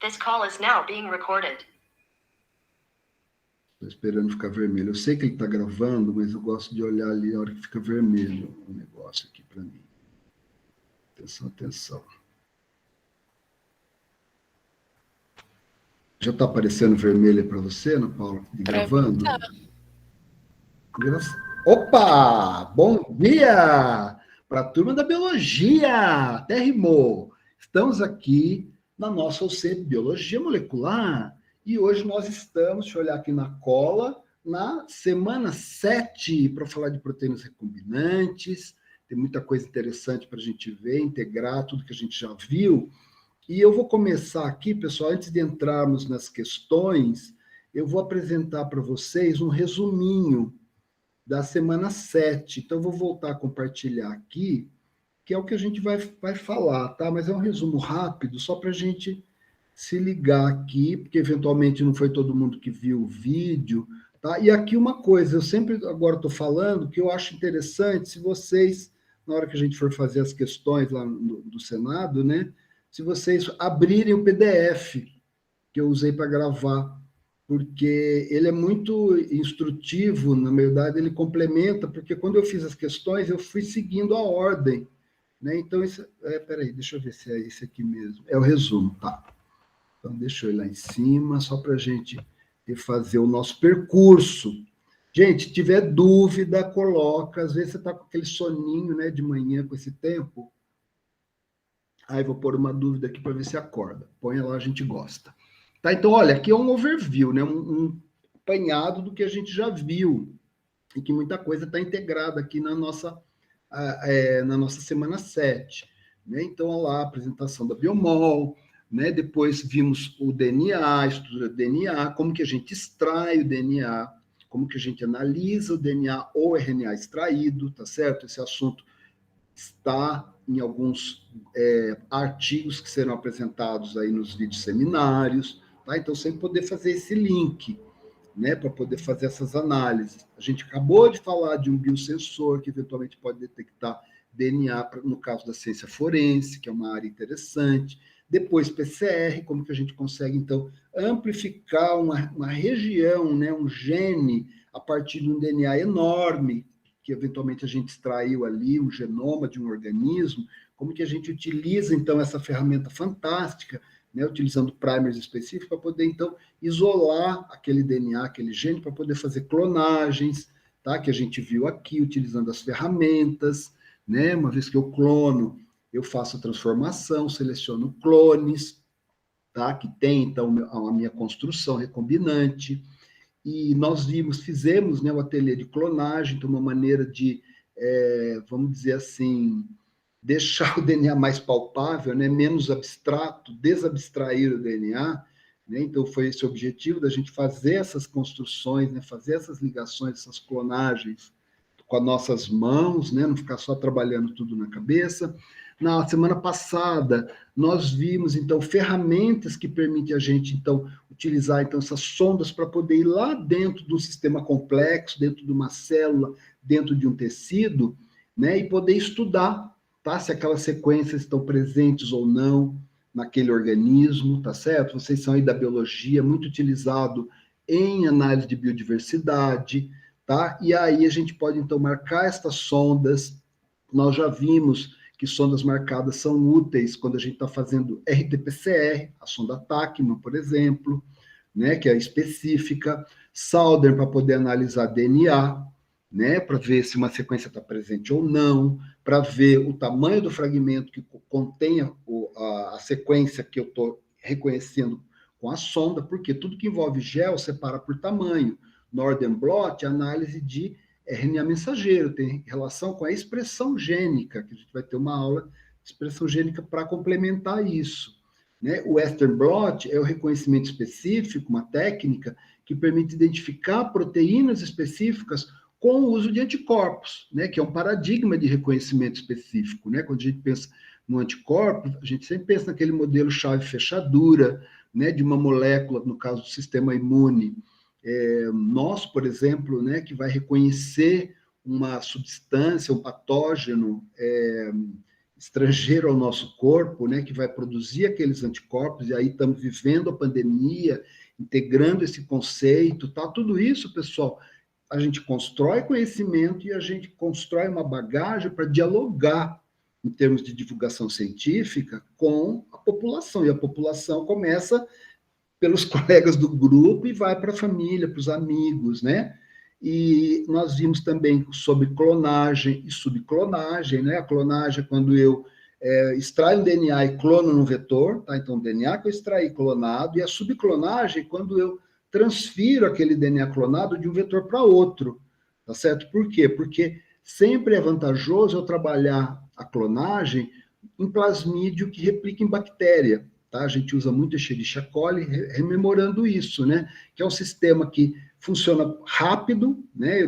This call is now being recorded. Estou esperando ficar vermelho. Eu sei que ele está gravando, mas eu gosto de olhar ali a hora que fica vermelho o negócio aqui para mim. Atenção, atenção. Já está aparecendo vermelho para você, Ana Paula, de gravando? Tá. Opa! Bom dia para a turma da Biologia! Até rimou. Estamos aqui na nossa UC Biologia Molecular e hoje nós estamos, deixa eu olhar aqui na cola, na semana 7 para falar de proteínas recombinantes. Tem muita coisa interessante para a gente ver, integrar tudo que a gente já viu. E eu vou começar aqui, pessoal, antes de entrarmos nas questões, eu vou apresentar para vocês um resuminho da semana 7. Então, eu vou voltar a compartilhar aqui, que é o que a gente vai falar, tá? Mas é um resumo rápido, só para a gente se ligar aqui, porque eventualmente não foi todo mundo que viu o vídeo, tá? E aqui uma coisa, eu sempre agora estou falando que eu acho interessante, se vocês, na hora que a gente for fazer as questões lá do Senado, né? Se vocês abrirem o PDF que eu usei para gravar, porque ele é muito instrutivo, na verdade, ele complementa, porque quando eu fiz as questões, eu fui seguindo a ordem, né? Então, peraí, deixa eu ver se é esse aqui mesmo. É o resumo, tá? Então, deixa eu ir lá em cima, só para a gente fazer o nosso percurso. Gente, se tiver dúvida, coloca. Às vezes você está com aquele soninho, né, de manhã, com esse tempo. Aí, vou pôr uma dúvida aqui para ver se acorda. Põe lá, a gente gosta. Tá, então, olha, aqui é um overview, né? Um apanhado do que a gente já viu e que muita coisa está integrada aqui na nossa semana 7. Né? Então, olha lá, a apresentação da Biomol, né? Depois vimos o DNA, estrutura do DNA, como que a gente extrai o DNA, como que a gente analisa o DNA ou RNA extraído, tá certo? Esse assunto está em alguns artigos que serão apresentados aí nos vídeos seminários, tá? Então, sempre poder fazer esse link, né, para poder fazer essas análises. A gente acabou de falar de um biosensor que eventualmente pode detectar DNA, no caso da ciência forense, que é uma área interessante. Depois, PCR, como que a gente consegue, então, amplificar uma região, né, um gene, a partir de um DNA enorme, que eventualmente a gente extraiu ali, o genoma de um organismo, como que a gente utiliza, então, essa ferramenta fantástica, né, utilizando primers específicos, para poder, então, isolar aquele DNA, aquele gene, para poder fazer clonagens, tá, que a gente viu aqui, utilizando as ferramentas, né, uma vez que eu clono, eu faço a transformação, seleciono clones, tá, que tem, então, a minha construção recombinante. E nós fizemos, né, o ateliê de clonagem, então uma maneira de, vamos dizer assim, deixar o DNA mais palpável, né, menos abstrato, desabstrair o DNA, né? Então foi esse o objetivo da gente fazer essas construções, né, fazer essas ligações, essas clonagens com as nossas mãos, né, não ficar só trabalhando tudo na cabeça. Na semana passada, nós vimos, então, ferramentas que permitem a gente, então, utilizar, então, essas sondas para poder ir lá dentro de um sistema complexo, dentro de uma célula, dentro de um tecido, né, e poder estudar, tá, se aquelas sequências estão presentes ou não naquele organismo, tá certo? Vocês são aí da biologia, muito utilizado em análise de biodiversidade, tá? E aí a gente pode, então, marcar estas sondas. Nós já vimos que sondas marcadas são úteis quando a gente está fazendo RT-PCR, a sonda Tacma, por exemplo, né, que é específica, Southern para poder analisar DNA, né, para ver se uma sequência está presente ou não, para ver o tamanho do fragmento que contém a sequência que eu estou reconhecendo com a sonda, porque tudo que envolve gel separa por tamanho. Northern blot, análise de RNA mensageiro, tem relação com a expressão gênica, que a gente vai ter uma aula de expressão gênica para complementar isso. Né? O Western blot é o reconhecimento específico, uma técnica que permite identificar proteínas específicas com o uso de anticorpos, né? Que é um paradigma de reconhecimento específico. Né? Quando a gente pensa no anticorpo, a gente sempre pensa naquele modelo chave-fechadura, né? De uma molécula, no caso do sistema imune, nós, por exemplo, né, que vai reconhecer uma substância, um patógeno estrangeiro ao nosso corpo, né, que vai produzir aqueles anticorpos, e aí estamos vivendo a pandemia, integrando esse conceito, tá? Tudo isso, pessoal, a gente constrói conhecimento e a gente constrói uma bagagem para dialogar em termos de divulgação científica com a população, e a população começa pelos colegas do grupo e vai para a família, para os amigos, né? E nós vimos também sobre clonagem e subclonagem, né? A clonagem é quando eu extraio um DNA e clono num vetor, tá? Então, o DNA que eu extraí clonado, e a subclonagem é quando eu transfiro aquele DNA clonado de um vetor para outro, tá certo? Por quê? Porque sempre é vantajoso eu trabalhar a clonagem em plasmídio que replica em bactéria, tá? A gente usa muito Escherichia coli, rememorando isso, né? Que é um sistema que funciona rápido, né?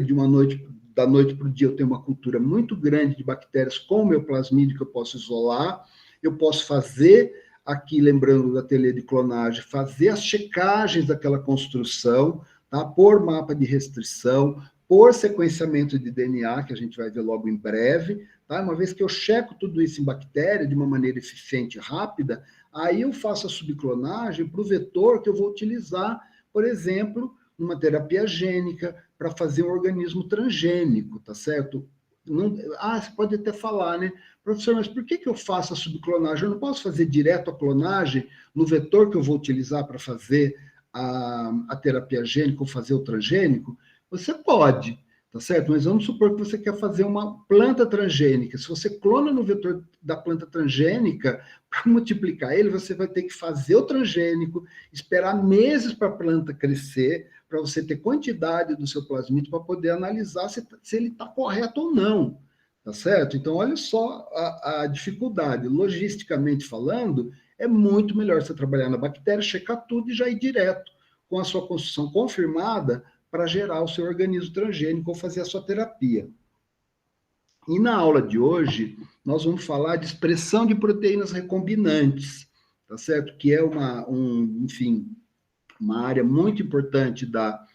Da noite para o dia, eu tenho uma cultura muito grande de bactérias com o meu plasmídio que eu posso isolar, eu posso fazer aqui, lembrando da ateliê de clonagem, fazer as checagens daquela construção, tá? Por mapa de restrição, por sequenciamento de DNA, que a gente vai ver logo em breve, tá? Uma vez que eu checo tudo isso em bactéria de uma maneira eficiente e rápida, aí eu faço a subclonagem para o vetor que eu vou utilizar, por exemplo, numa terapia gênica, para fazer um organismo transgênico, tá certo? Não, você pode até falar, né? Professor, mas por que eu faço a subclonagem? Eu não posso fazer direto a clonagem no vetor que eu vou utilizar para fazer a terapia gênica ou fazer o transgênico? Você pode, tá certo? Mas vamos supor que você quer fazer uma planta transgênica. Se você clona no vetor da planta transgênica, para multiplicar ele, você vai ter que fazer o transgênico, esperar meses para a planta crescer, para você ter quantidade do seu plasmídio para poder analisar se ele está correto ou não, tá certo? Então, olha só a dificuldade. Logisticamente falando, é muito melhor você trabalhar na bactéria, checar tudo e já ir direto com a sua construção confirmada para gerar o seu organismo transgênico ou fazer a sua terapia. E na aula de hoje, nós vamos falar de expressão de proteínas recombinantes, tá certo? Que é enfim, uma área muito importante da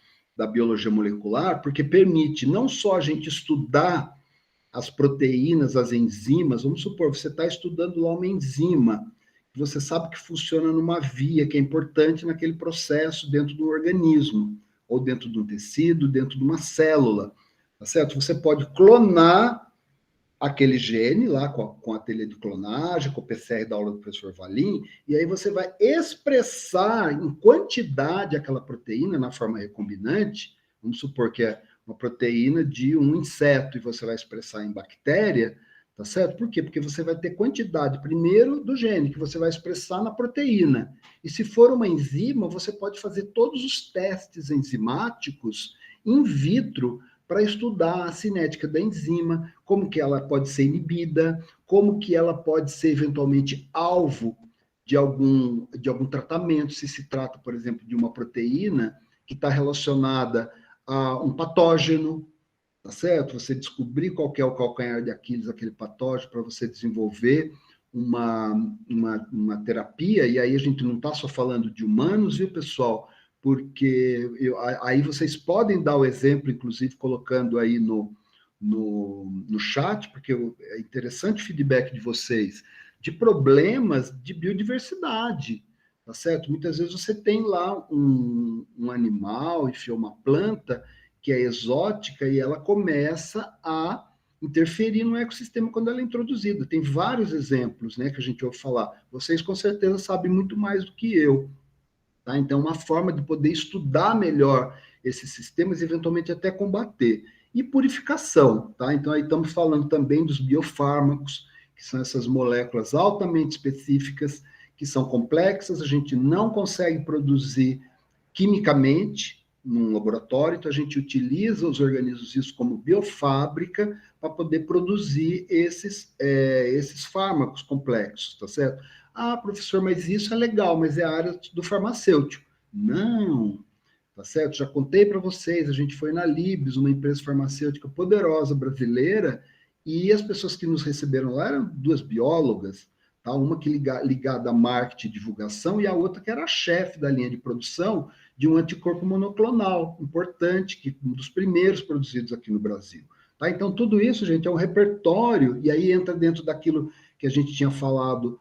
biologia molecular, porque permite não só a gente estudar as proteínas, as enzimas, vamos supor, você está estudando lá uma enzima, você sabe que funciona numa via que é importante naquele processo dentro do organismo, ou dentro de um tecido, dentro de uma célula, tá certo? Você pode clonar aquele gene lá com a telha de clonagem, com o PCR da aula do professor Valim, e aí você vai expressar em quantidade aquela proteína na forma recombinante, vamos supor que é uma proteína de um inseto, e você vai expressar em bactéria, tá certo? Por quê? Porque você vai ter quantidade, primeiro, do gene, que você vai expressar na proteína. E se for uma enzima, você pode fazer todos os testes enzimáticos in vitro para estudar a cinética da enzima, como que ela pode ser inibida, como que ela pode ser eventualmente alvo de algum tratamento, se se trata, por exemplo, de uma proteína que está relacionada a um patógeno, tá certo? Você descobrir qual que é o calcanhar de Aquiles, aquele patógeno, para você desenvolver uma terapia, e aí a gente não está só falando de humanos, viu, pessoal? Porque aí vocês podem dar o exemplo, inclusive colocando aí no chat, porque é interessante o feedback de vocês, de problemas de biodiversidade, tá certo? Muitas vezes você tem lá um animal, enfim, uma planta que é exótica e ela começa a interferir no ecossistema quando ela é introduzida. Tem vários exemplos, né, que a gente ouve falar. Vocês com certeza sabem muito mais do que eu. Tá? Então, uma forma de poder estudar melhor esses sistemas e eventualmente até combater. E purificação, tá? Então, aí estamos falando também dos biofármacos, que são essas moléculas altamente específicas, que são complexas, a gente não consegue produzir quimicamente num laboratório, então a gente utiliza os organismos vivos como biofábrica para poder produzir esses fármacos complexos, tá certo? Ah, professor, mas isso é legal, mas é a área do farmacêutico. Não, tá certo? Já contei para vocês, a gente foi na Libs, uma empresa farmacêutica poderosa brasileira, e as pessoas que nos receberam lá eram duas biólogas, tá? Uma que ligada a marketing e divulgação, e a outra que era a chefe da linha de produção de um anticorpo monoclonal, importante, que um dos primeiros produzidos aqui no Brasil. Tá? Então, tudo isso, gente, é um repertório, e aí entra dentro daquilo que a gente tinha falado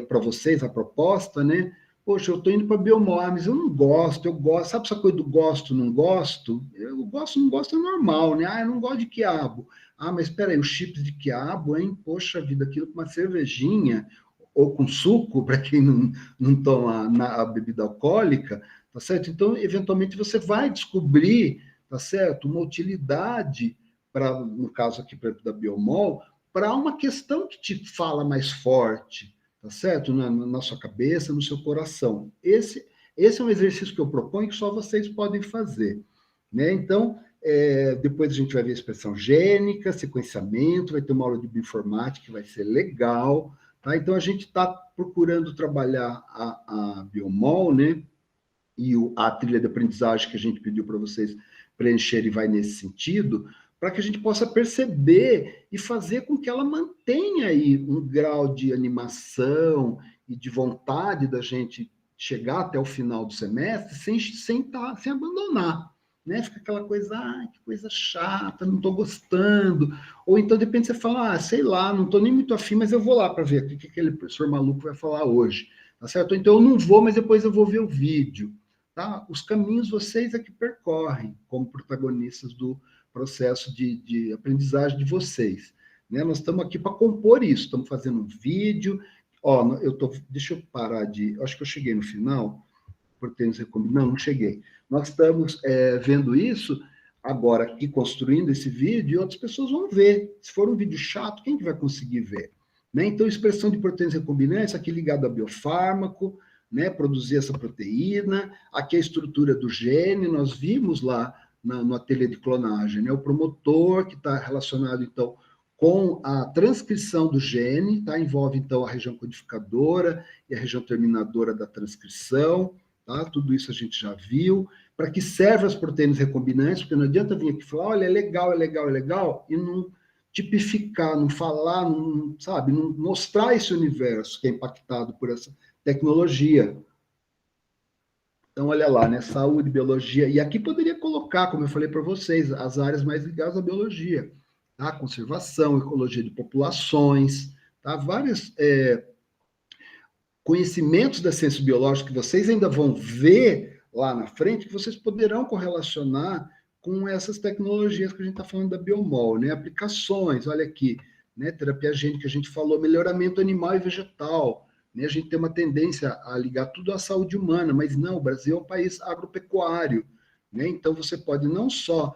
para vocês, a proposta, né? Poxa, eu estou indo para Biomol, mas eu não gosto, eu gosto. Sabe essa coisa do gosto, não gosto? Eu gosto, não gosto é normal, né? Ah, eu não gosto de quiabo. Ah, mas espera aí, os chips de quiabo, hein? Poxa vida, aquilo com uma cervejinha ou com suco, para quem não toma a bebida alcoólica, tá certo? Então, eventualmente, você vai descobrir, tá certo? Uma utilidade, no caso aqui da Biomol, para uma questão que te fala mais forte, tá certo? Na sua cabeça, no seu coração. Esse é um exercício que eu proponho que só vocês podem fazer, né? Então, depois a gente vai ver expressão gênica, sequenciamento, vai ter uma aula de bioinformática que vai ser legal, tá? Então, a gente está procurando trabalhar a Biomol, né? E a trilha de aprendizagem que a gente pediu para vocês preencherem vai nesse sentido, para que a gente possa perceber e fazer com que ela mantenha aí um grau de animação e de vontade da gente chegar até o final do semestre sem abandonar. Né? Fica aquela coisa, que coisa chata, não estou gostando. Ou então, de repente, você fala, sei lá, não estou nem muito afim, mas eu vou lá para ver o que aquele professor maluco vai falar hoje. Tá certo? Então, eu não vou, mas depois eu vou ver o vídeo. Tá? Os caminhos vocês é que percorrem como protagonistas do processo de aprendizagem de vocês. Né? Nós estamos aqui para compor isso, estamos fazendo um vídeo. Ó, deixa eu parar acho que eu cheguei no final, porque não cheguei. Nós estamos vendo isso agora aqui, construindo esse vídeo, e outras pessoas vão ver. Se for um vídeo chato, quem que vai conseguir ver? Né? Então, expressão de proteínas recombinantes, aqui ligado a biofármaco, né, produzir essa proteína, aqui a estrutura do gene, nós vimos lá no ateliê de clonagem, né, o promotor que está relacionado, então, com a transcrição do gene, tá, envolve, então, a região codificadora e a região terminadora da transcrição, tá, tudo isso a gente já viu, para que servem as proteínas recombinantes, porque não adianta vir aqui e falar, olha, é legal, e não tipificar, não falar, não, sabe, não mostrar esse universo que é impactado por essa tecnologia. Então, olha lá, né? Saúde, biologia. E aqui poderia colocar, como eu falei para vocês, as áreas mais ligadas à biologia. Tá? Conservação, ecologia de populações, tá? Vários conhecimentos da ciência biológica que vocês ainda vão ver lá na frente, que vocês poderão correlacionar com essas tecnologias que a gente está falando da Biomol, né? Aplicações, olha aqui, né? Terapia gênica que a gente falou, melhoramento animal e vegetal, né? A gente tem uma tendência a ligar tudo à saúde humana, mas não, o Brasil é um país agropecuário, né? Então você pode não só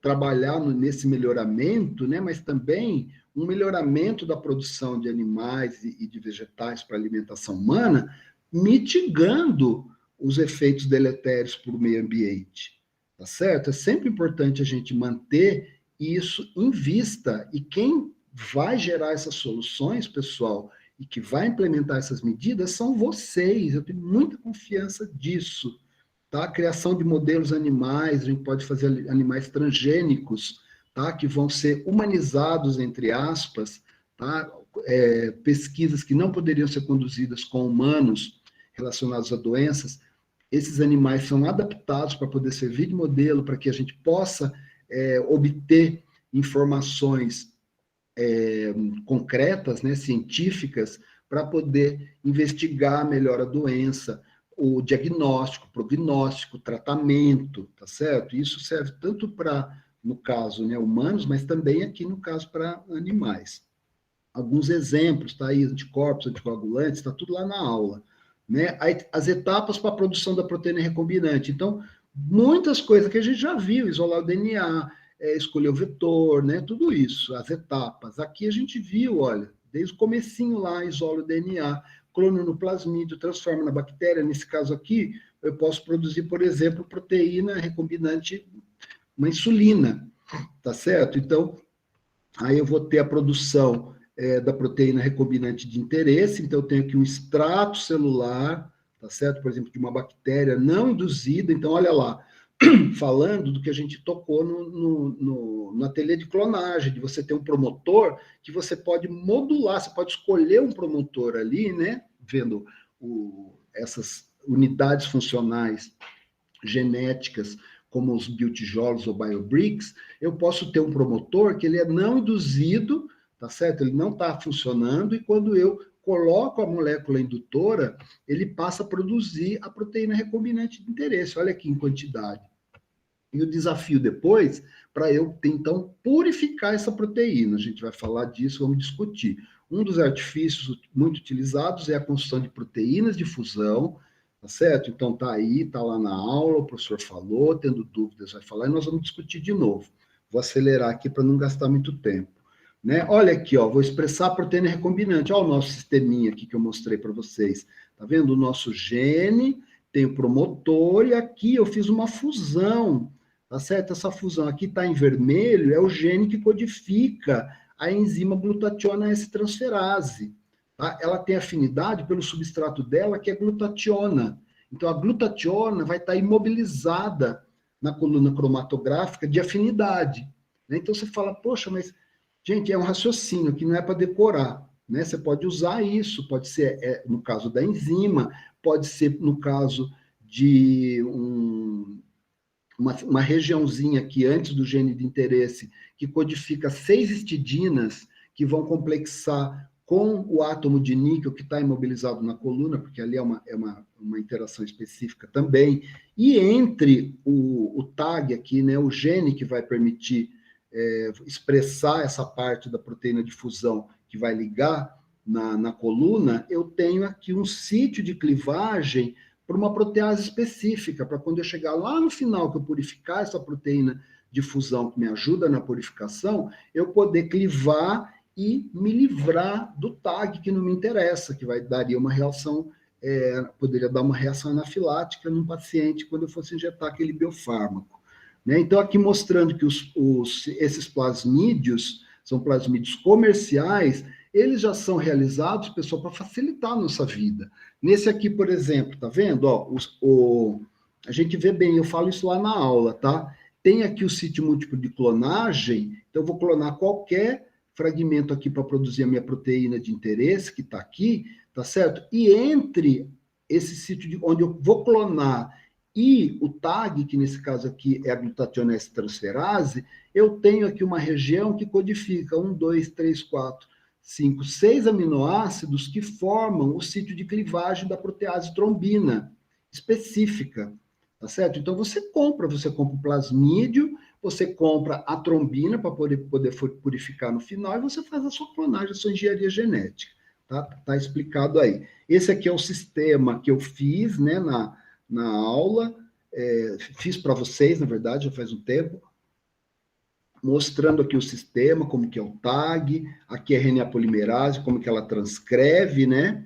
trabalhar nesse melhoramento, né? Mas também um melhoramento da produção de animais e de vegetais para alimentação humana, mitigando os efeitos deletérios para o meio ambiente. Tá certo? É sempre importante a gente manter isso em vista. E quem vai gerar essas soluções, pessoal, e que vai implementar essas medidas são vocês. Eu tenho muita confiança disso. Tá? A criação de modelos animais, a gente pode fazer animais transgênicos, tá? Que vão ser humanizados, entre aspas, tá? Pesquisas que não poderiam ser conduzidas com humanos relacionados a doenças, esses animais são adaptados para poder servir de modelo, para que a gente possa obter informações concretas, né, científicas, para poder investigar melhor a doença, o diagnóstico, prognóstico, tratamento, tá certo? Isso serve tanto para, no caso, né, humanos, mas também aqui no caso para animais. Alguns exemplos, tá aí, anticorpos, anticoagulantes, está tudo lá na aula. Né? As etapas para a produção da proteína recombinante. Então, muitas coisas que a gente já viu, isolar o DNA, escolher o vetor, né? Tudo isso, as etapas. Aqui a gente viu, olha, desde o comecinho lá, isola o DNA, clona no plasmídio, transforma na bactéria. Nesse caso aqui, eu posso produzir, por exemplo, proteína recombinante, uma insulina, tá certo? Então, aí eu vou ter a produção da proteína recombinante de interesse, então eu tenho aqui um extrato celular, tá certo? Por exemplo, de uma bactéria não induzida, então olha lá, falando do que a gente tocou no ateliê de clonagem, de você ter um promotor que você pode modular, você pode escolher um promotor ali, né? Vendo essas unidades funcionais genéticas, como os biotijolos ou biobricks, eu posso ter um promotor que ele é não induzido, tá certo? Ele não está funcionando, e quando eu coloco a molécula indutora, ele passa a produzir a proteína recombinante de interesse. Olha aqui em quantidade. E o desafio depois, para eu então purificar essa proteína. A gente vai falar disso, vamos discutir. Um dos artifícios muito utilizados é a construção de proteínas de fusão, tá certo? Então tá aí, tá lá na aula, o professor falou, tendo dúvidas vai falar, e nós vamos discutir de novo. Vou acelerar aqui para não gastar muito tempo. Né? Olha aqui, ó, vou expressar a proteína recombinante. Olha o nosso sisteminha aqui que eu mostrei para vocês. Tá vendo? O nosso gene tem o promotor, e aqui eu fiz uma fusão. Tá certo? Essa fusão aqui está em vermelho, é o gene que codifica a enzima glutationa S-transferase. Tá? Ela tem afinidade pelo substrato dela, que é glutationa. Então, a glutationa vai estar imobilizada na coluna cromatográfica de afinidade. Né? Então, você fala, poxa, mas, gente, é um raciocínio que não é para decorar. Né? Você pode usar isso, pode ser no caso da enzima, pode ser no caso de uma regiãozinha aqui antes do gene de interesse, que codifica 6 histidinas que vão complexar com o átomo de níquel que está imobilizado na coluna, porque ali é uma interação específica também. E entre o tag aqui, né, o gene que vai permitir expressar essa parte da proteína de fusão que vai ligar na coluna, eu tenho aqui um sítio de clivagem para uma protease específica, para quando eu chegar lá no final, que eu purificar essa proteína de fusão que me ajuda na purificação, eu poder clivar e me livrar do tag que não me interessa, que daria uma reação, poderia dar uma reação anafilática num paciente quando eu fosse injetar aquele biofármaco. Né? Então, aqui mostrando que esses plasmídios são plasmídios comerciais, eles já são realizados, pessoal, para facilitar a nossa vida. Nesse aqui, por exemplo, tá vendo? Ó, a gente vê bem, eu falo isso lá na aula, tá? Tem aqui o sítio múltiplo de clonagem, então eu vou clonar qualquer fragmento aqui para produzir a minha proteína de interesse, que está aqui, tá certo? E entre esse sítio onde eu vou clonar e o tag, que nesse caso aqui é a glutationa S-transferase, eu tenho aqui uma região que codifica 1, 2, 3, 4, 5, 6 aminoácidos que formam o sítio de clivagem da protease trombina específica, tá certo? Então você compra o plasmídio, você compra a trombina para poder purificar no final, e você faz a sua clonagem, a sua engenharia genética, tá? Tá explicado aí. Esse aqui é o sistema que eu fiz, né, na aula, fiz para vocês, na verdade, já faz um tempo, mostrando aqui o sistema, como que é o tag, aqui é a RNA polimerase, como que ela transcreve, né?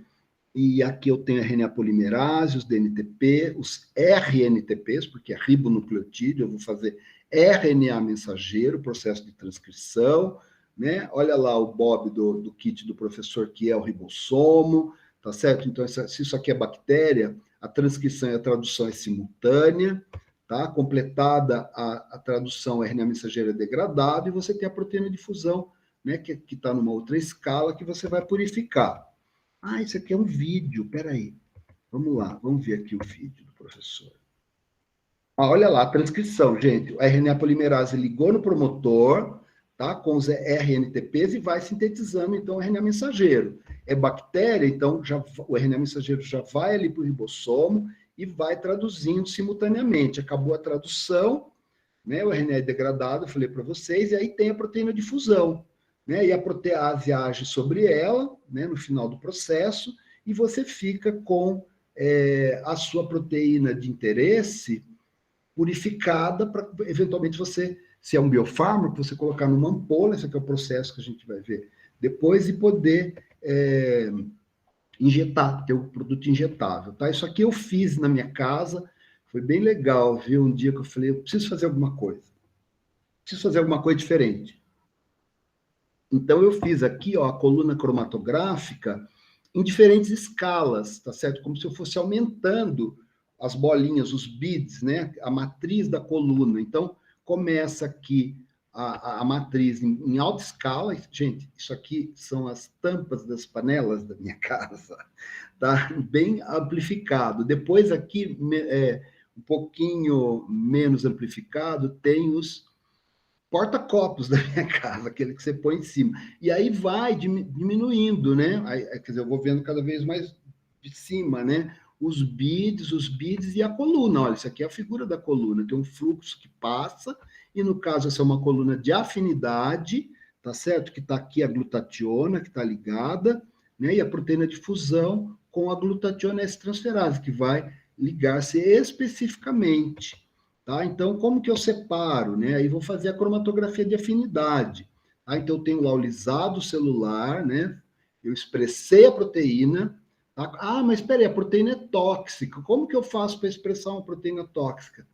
E aqui eu tenho a RNA polimerase, os DNTP, os RNTPs, porque é ribonucleotídeo, eu vou fazer RNA mensageiro, processo de transcrição, né? Olha lá o Bob do kit do professor, que é o ribossomo, tá certo? Então, se isso aqui é bactéria, a transcrição e a tradução é simultânea, tá? Completada a tradução, a RNA mensageira é degradada, e você tem a proteína de fusão, né, que está numa outra escala, que você vai purificar. Ah, isso aqui é um vídeo, peraí. Vamos lá, vamos ver aqui o vídeo do professor. Ah, olha lá, a transcrição, gente. A RNA polimerase ligou no promotor, tá, com os RNTPs, e vai sintetizando, então, o RNA mensageiro. É bactéria, então, o RNA mensageiro já vai ali para o ribossomo e vai traduzindo simultaneamente. Acabou a tradução, né, o RNA é degradado, eu falei para vocês, e aí tem a proteína de fusão, né, e a protease age sobre ela, né, no final do processo, e você fica com a sua proteína de interesse purificada para, eventualmente, você, se é um biofármaco, você colocar numa ampola, esse aqui é o processo que a gente vai ver depois, e poder injetar, ter o produto injetável, tá? Isso aqui eu fiz na minha casa, foi bem legal, viu? Um dia que eu falei, eu preciso fazer alguma coisa diferente. Então eu fiz aqui, ó, a coluna cromatográfica em diferentes escalas, tá certo? Como se eu fosse aumentando as bolinhas, os beads, né? A matriz da coluna. Então começa aqui a matriz em alta escala. Gente, isso aqui são as tampas das panelas da minha casa, tá? Bem amplificado. Depois aqui, um pouquinho menos amplificado, tem porta-copos da minha casa, aquele que você põe em cima. E aí vai diminuindo, né? Aí, quer dizer, eu vou vendo cada vez mais de cima, né? Os beads e a coluna. Olha, isso aqui é a figura da coluna. Tem um fluxo que passa, e no caso, essa é uma coluna de afinidade, tá certo? Que está aqui a glutationa, que está ligada, né? E a proteína de fusão com a glutationa S-transferase, que vai ligar-se especificamente. Tá? Então, como que eu separo? Né? Aí vou fazer a cromatografia de afinidade. Tá? Então, eu tenho lá o lisado celular, né? Eu expressei a proteína. Tá? Ah, mas espera aí, a proteína é tóxica. Como que eu faço para expressar uma proteína tóxica?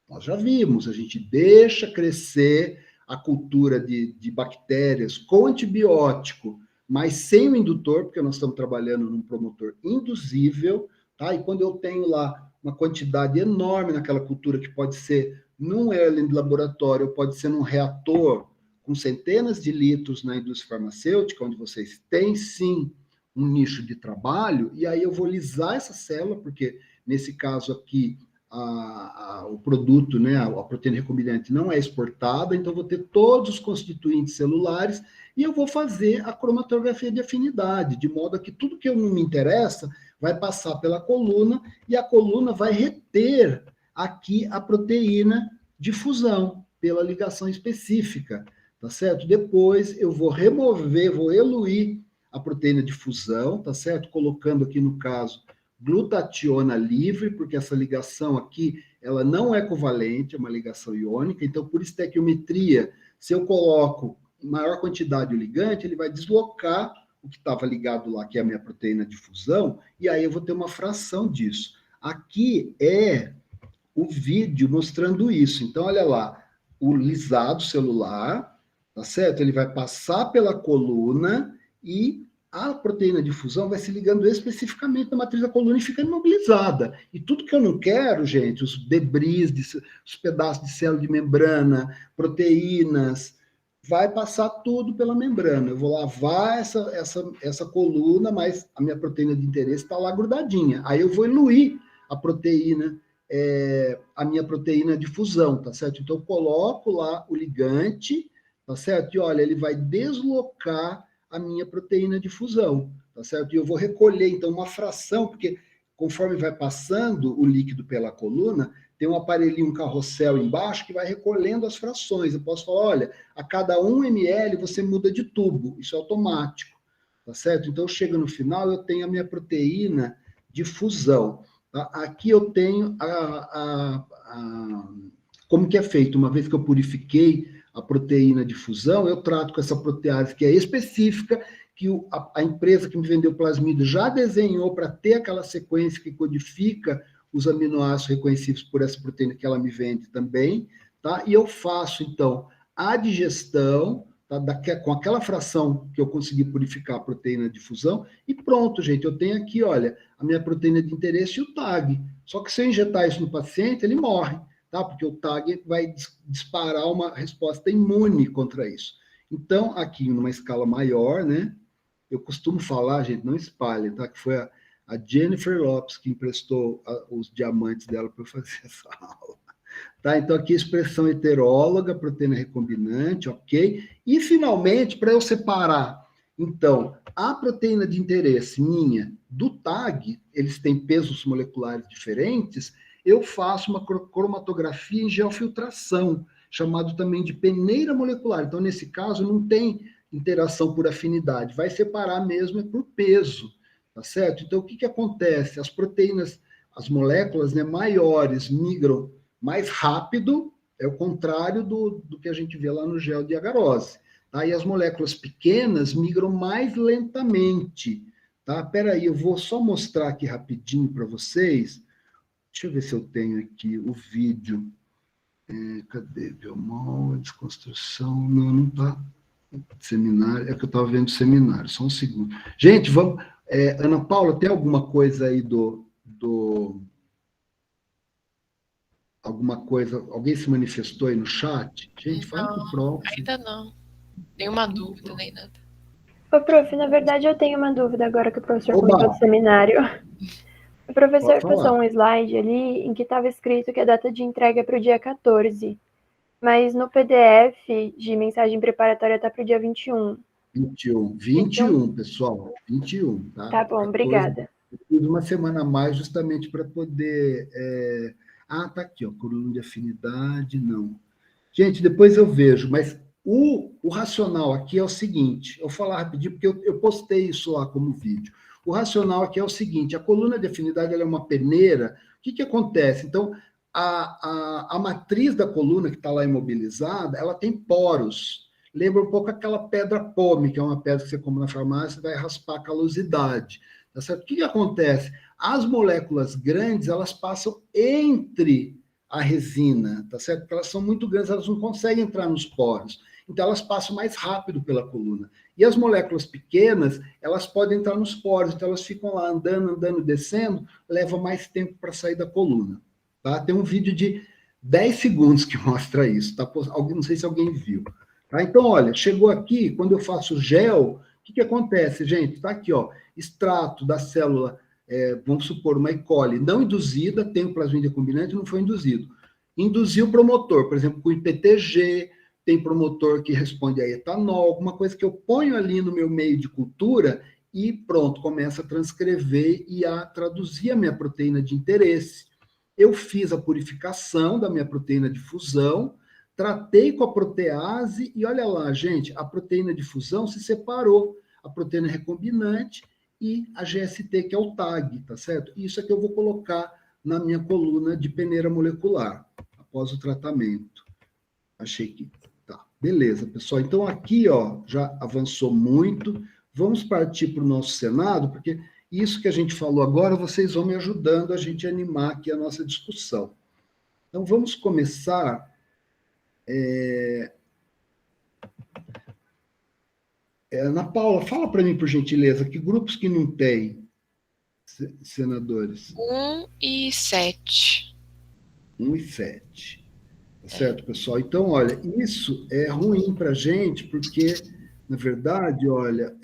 Nós já vimos, a gente deixa crescer a cultura de bactérias com antibiótico, mas sem o indutor, porque nós estamos trabalhando num promotor induzível, tá? E quando eu tenho lá uma quantidade enorme naquela cultura, que pode ser num Erlen de laboratório, ou pode ser num reator com centenas de litros na indústria farmacêutica, onde vocês têm, sim, um nicho de trabalho, e aí eu vou lisar essa célula, porque nesse caso aqui, o produto, né, a proteína recombinante não é exportada, então vou ter todos os constituintes celulares e eu vou fazer a cromatografia de afinidade, de modo que tudo que não me interessa vai passar pela coluna e a coluna vai reter aqui a proteína de fusão pela ligação específica, tá certo? Depois eu vou remover, vou eluir a proteína de fusão, tá certo? Colocando aqui no caso glutationa livre, porque essa ligação aqui, ela não é covalente, é uma ligação iônica, então por estequiometria, se eu coloco em maior quantidade o ligante, ele vai deslocar o que estava ligado lá, que é a minha proteína de fusão, e aí eu vou ter uma fração disso. Aqui é o vídeo mostrando isso. Então, olha lá, o lisado celular, tá certo? Ele vai passar pela coluna e a proteína de fusão vai se ligando especificamente na matriz da coluna e fica imobilizada. E tudo que eu não quero, gente, os debris, os pedaços de célula de membrana, proteínas, vai passar tudo pela membrana. Eu vou lavar essa coluna, mas a minha proteína de interesse está lá grudadinha. Aí eu vou eluir a proteína, a minha proteína de fusão, tá certo? Então eu coloco lá o ligante, tá certo? E olha, ele vai deslocar a minha proteína de fusão, tá certo? E eu vou recolher, então, uma fração, porque conforme vai passando o líquido pela coluna, tem um aparelhinho, um carrossel embaixo, que vai recolhendo as frações. Eu posso falar, olha, a cada 1 ml você muda de tubo, isso é automático, tá certo? Então, chega no final, eu tenho a minha proteína de fusão. Tá? Aqui eu tenho como que é feito, uma vez que eu purifiquei a proteína de fusão, eu trato com essa protease que é específica, que a empresa que me vendeu o plasmídio já desenhou para ter aquela sequência que codifica os aminoácidos reconhecíveis por essa proteína que ela me vende também, tá? E eu faço, então, a digestão, tá? Com aquela fração que eu consegui purificar a proteína de fusão, e pronto, gente, eu tenho aqui, olha, a minha proteína de interesse e o TAG. Só que se eu injetar isso no paciente, ele morre. Tá? Porque o TAG vai disparar uma resposta imune contra isso. Então, aqui, numa escala maior, né? Eu costumo falar, gente, não espalhe, tá? Que foi a Jennifer Lopes que emprestou os diamantes dela para eu fazer essa aula. Tá? Então, aqui, expressão heteróloga, proteína recombinante, ok? E, finalmente, para eu separar, então, a proteína de interesse minha do TAG, eles têm pesos moleculares diferentes, eu faço uma cromatografia em geofiltração, chamado também de peneira molecular. Então, nesse caso, não tem interação por afinidade, vai separar mesmo por peso, tá certo? Então, o que acontece? As proteínas, as moléculas, né, maiores migram mais rápido, é o contrário do que a gente vê lá no gel de agarose. Tá? E as moléculas pequenas migram mais lentamente. Tá? Peraí, eu vou só mostrar aqui rapidinho para vocês. Deixa eu ver se eu tenho aqui o vídeo. Cadê? Biomol, desconstrução. Não está. Seminário. É que eu estava vendo seminário. Só um segundo. Gente, vamos. Ana Paula, tem alguma coisa aí alguma coisa? Alguém se manifestou aí no chat? Gente, fala com o prof. Ainda não. Nenhuma dúvida, nem nada. Ô, prof, na verdade eu tenho uma dúvida agora que o professor comentou do seminário. O professor passou um slide ali em que estava escrito que a data de entrega é para o dia 14. Mas no PDF de mensagem preparatória tá pro dia 21. 21, pessoal. 21, tá? Tá bom, 14, obrigada. eu fiz uma semana a mais justamente para poder... tá aqui, ó, coluna de afinidade, não. Gente, depois eu vejo, mas o racional aqui é o seguinte, eu vou falar rapidinho, porque eu postei isso lá como vídeo. O racional aqui é o seguinte, a coluna de afinidade ela é uma peneira, o que acontece? Então, a matriz da coluna que está lá imobilizada, ela tem poros. Lembra um pouco aquela pedra pome, que é uma pedra que você compra na farmácia e vai raspar a calosidade. Tá certo? O que acontece? As moléculas grandes, elas passam entre a resina, tá certo? Porque elas são muito grandes, elas não conseguem entrar nos poros. Então, elas passam mais rápido pela coluna. E as moléculas pequenas, elas podem entrar nos poros, então elas ficam lá andando, descendo, leva mais tempo para sair da coluna. Tá? Tem um vídeo de 10 segundos que mostra isso, tá? Não sei se alguém viu. Tá? Então, olha, chegou aqui, quando eu faço gel, o que acontece, gente? Está aqui, ó, extrato da célula, vamos supor, uma E. coli não induzida, tem o plasmídia combinante, não foi induzido. Induziu promotor, por exemplo, com o IPTG, tem promotor que responde a etanol, alguma coisa que eu ponho ali no meu meio de cultura e pronto, começa a transcrever e a traduzir a minha proteína de interesse. Eu fiz a purificação da minha proteína de fusão, tratei com a protease e olha lá, gente, a proteína de fusão se separou, a proteína recombinante e a GST, que é o TAG, tá certo? Isso é que eu vou colocar na minha coluna de peneira molecular, após o tratamento. Achei que... Tá, beleza, pessoal. Então, aqui, ó, já avançou muito. Vamos partir para o nosso Senado, porque isso que a gente falou agora, vocês vão me ajudando a gente a animar aqui a nossa discussão. Então, vamos começar... Ana Paula, fala para mim, por gentileza, que grupos que não tem senadores? 1 e 7. 1 e 7. Tá certo, pessoal? Então, olha, isso é ruim para a gente, porque, na verdade, olha,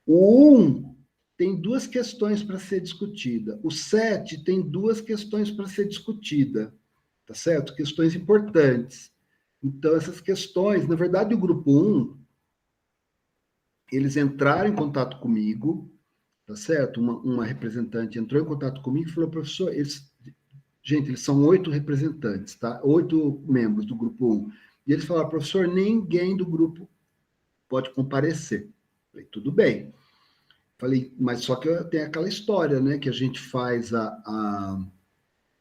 o 1 tem 2 questões para ser discutida. O 7 tem 2 questões para ser discutida, tá certo? Questões importantes. Então, essas questões, na verdade, o grupo 1, eles entraram em contato comigo, tá certo? Uma representante entrou em contato comigo e falou, professor, gente, eles são 8 representantes, tá? 8 membros do grupo 1. E eles falaram, professor, ninguém do grupo pode comparecer. Falei, tudo bem. Falei, mas só que tem aquela história, né? Que a gente faz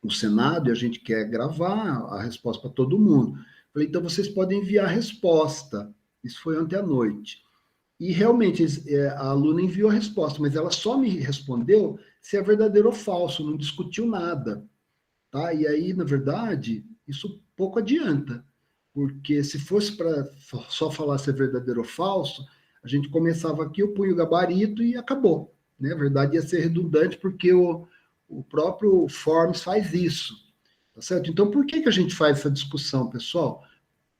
o Senado e a gente quer gravar a resposta para todo mundo. Falei, então vocês podem enviar a resposta. Isso foi ontem à noite. E realmente a aluna enviou a resposta, mas ela só me respondeu se é verdadeiro ou falso, não discutiu nada. Tá? E aí, na verdade, isso pouco adianta, porque se fosse para só falar se é verdadeiro ou falso, a gente começava aqui, eu punho o gabarito e acabou. Né? A verdade ia ser redundante, porque o próprio Forms faz isso. Tá certo? Então, por que a gente faz essa discussão, pessoal?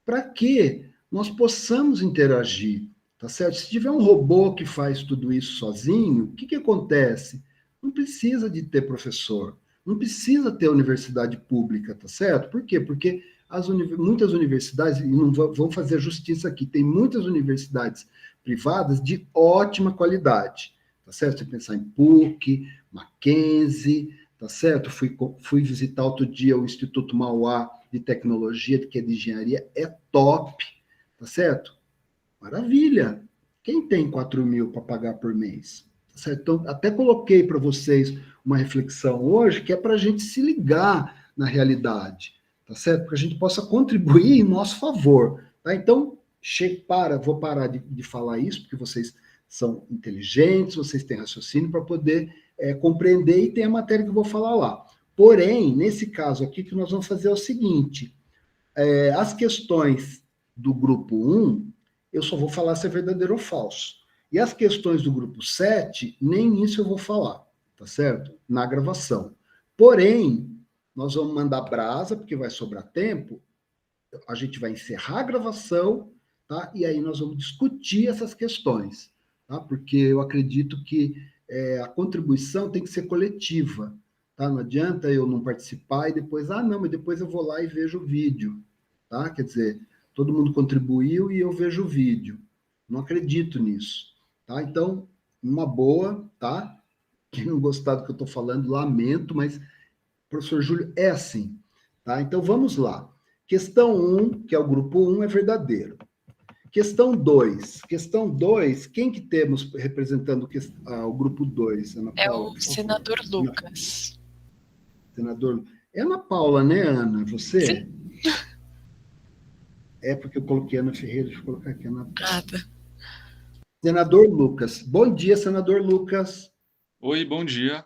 Para que nós possamos interagir. Tá certo? Se tiver um robô que faz tudo isso sozinho, o que acontece? Não precisa de ter professor. Não precisa ter universidade pública, tá certo? Por quê? Porque muitas universidades, e não vão fazer justiça aqui, tem muitas universidades privadas de ótima qualidade, tá certo? Você pensar em PUC, Mackenzie, tá certo? Fui visitar outro dia o Instituto Mauá de Tecnologia, que é de engenharia, é top, tá certo? Maravilha! Quem tem 4 mil para pagar por mês? Tá certo? Então, até coloquei para vocês uma reflexão hoje, que é para a gente se ligar na realidade, tá certo? Para que a gente possa contribuir em nosso favor, tá? Então, vou parar de falar isso, porque vocês são inteligentes, vocês têm raciocínio para poder compreender, e tem a matéria que eu vou falar lá. Porém, nesse caso aqui, o que nós vamos fazer é o seguinte, as questões do grupo 1, eu só vou falar se é verdadeiro ou falso. E as questões do grupo 7, nem isso eu vou falar, tá certo? Na gravação. Porém, nós vamos mandar brasa, porque vai sobrar tempo, a gente vai encerrar a gravação, tá? E aí nós vamos discutir essas questões, tá? Porque eu acredito que a contribuição tem que ser coletiva, tá? Não adianta eu não participar e depois, não, mas depois eu vou lá e vejo o vídeo, tá? Quer dizer, todo mundo contribuiu e eu vejo o vídeo. Não acredito nisso, tá? Então, uma boa, tá? Quem não gostar do que eu estou falando, lamento, mas professor Júlio é assim, tá? Então, vamos lá. Questão 1, que é o grupo 1, é verdadeiro. Questão 2. Questão 2, quem que temos representando o grupo 2, Ana É Paula? o senador Lucas. Senador. É Ana Paula, né, Ana? Você? Sim. É porque eu coloquei Ana Ferreira, deixa eu colocar aqui Ana Paula. Nada. Senador Lucas. Bom dia, senador Lucas. Oi, bom dia.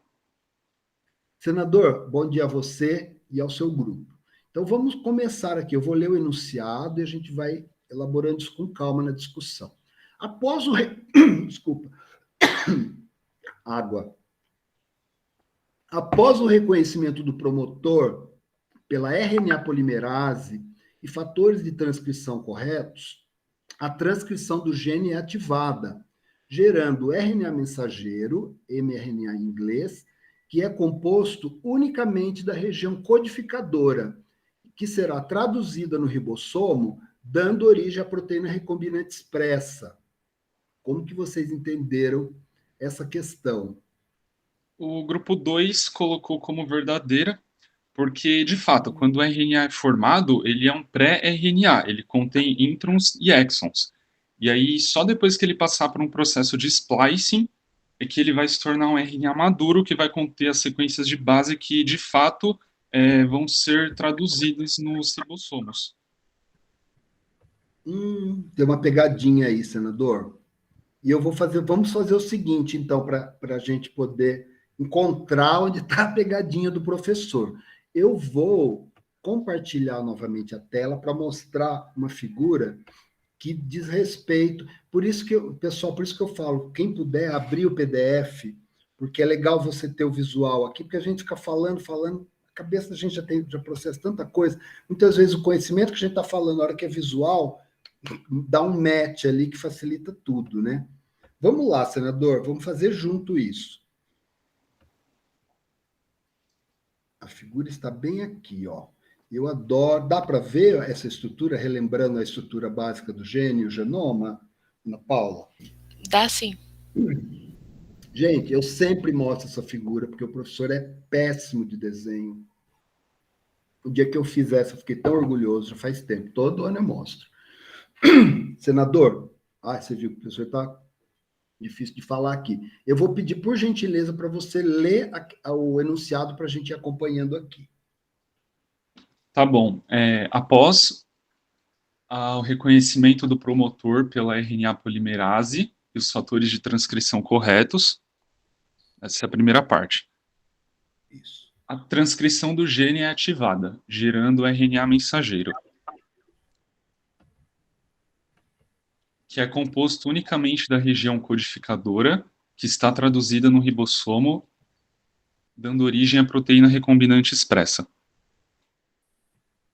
Senador, bom dia a você e ao seu grupo. Então, vamos começar aqui. Eu vou ler o enunciado e a gente vai elaborando isso com calma na discussão. Após o... Desculpa. Água. Após o reconhecimento do promotor pela RNA polimerase e fatores de transcrição corretos, a transcrição do gene é ativada, gerando RNA mensageiro, mRNA em inglês, que é composto unicamente da região codificadora, que será traduzida no ribossomo, dando origem à proteína recombinante expressa. Como que vocês entenderam essa questão? O grupo 2 colocou como verdadeira, porque, de fato, quando o RNA é formado, ele é um pré-RNA, ele contém introns e exons. E aí, só depois que ele passar por um processo de splicing, é que ele vai se tornar um RNA maduro, que vai conter as sequências de base que, de fato, vão ser traduzidas nos ribossomos. Tem uma pegadinha aí, senador. E vamos fazer o seguinte, então, para a gente poder encontrar onde está a pegadinha do professor. Eu vou compartilhar novamente a tela para mostrar uma figura que diz respeito. Por isso que eu falo, quem puder abrir o PDF, porque é legal você ter o visual aqui, porque a gente fica falando, a cabeça da gente já processa tanta coisa. Muitas vezes o conhecimento que a gente está falando, na hora que é visual, dá um match ali que facilita tudo, né? Vamos lá, senador, vamos fazer junto isso. A figura está bem aqui, ó. Eu adoro. Dá para ver essa estrutura, relembrando a estrutura básica do gene e o genoma, Ana Paula? Dá sim. Gente, eu sempre mostro essa figura, porque o professor é péssimo de desenho. O dia que eu fiz essa, eu fiquei tão orgulhoso, já faz tempo. Todo ano eu mostro. Senador, você viu que o professor está difícil de falar aqui. Eu vou pedir, por gentileza, para você ler o enunciado para a gente ir acompanhando aqui. Tá bom. Após o reconhecimento do promotor pela RNA polimerase e os fatores de transcrição corretos, essa é a primeira parte. Isso. A transcrição do gene é ativada, gerando RNA mensageiro, que é composto unicamente da região codificadora, que está traduzida no ribossomo, dando origem à proteína recombinante expressa.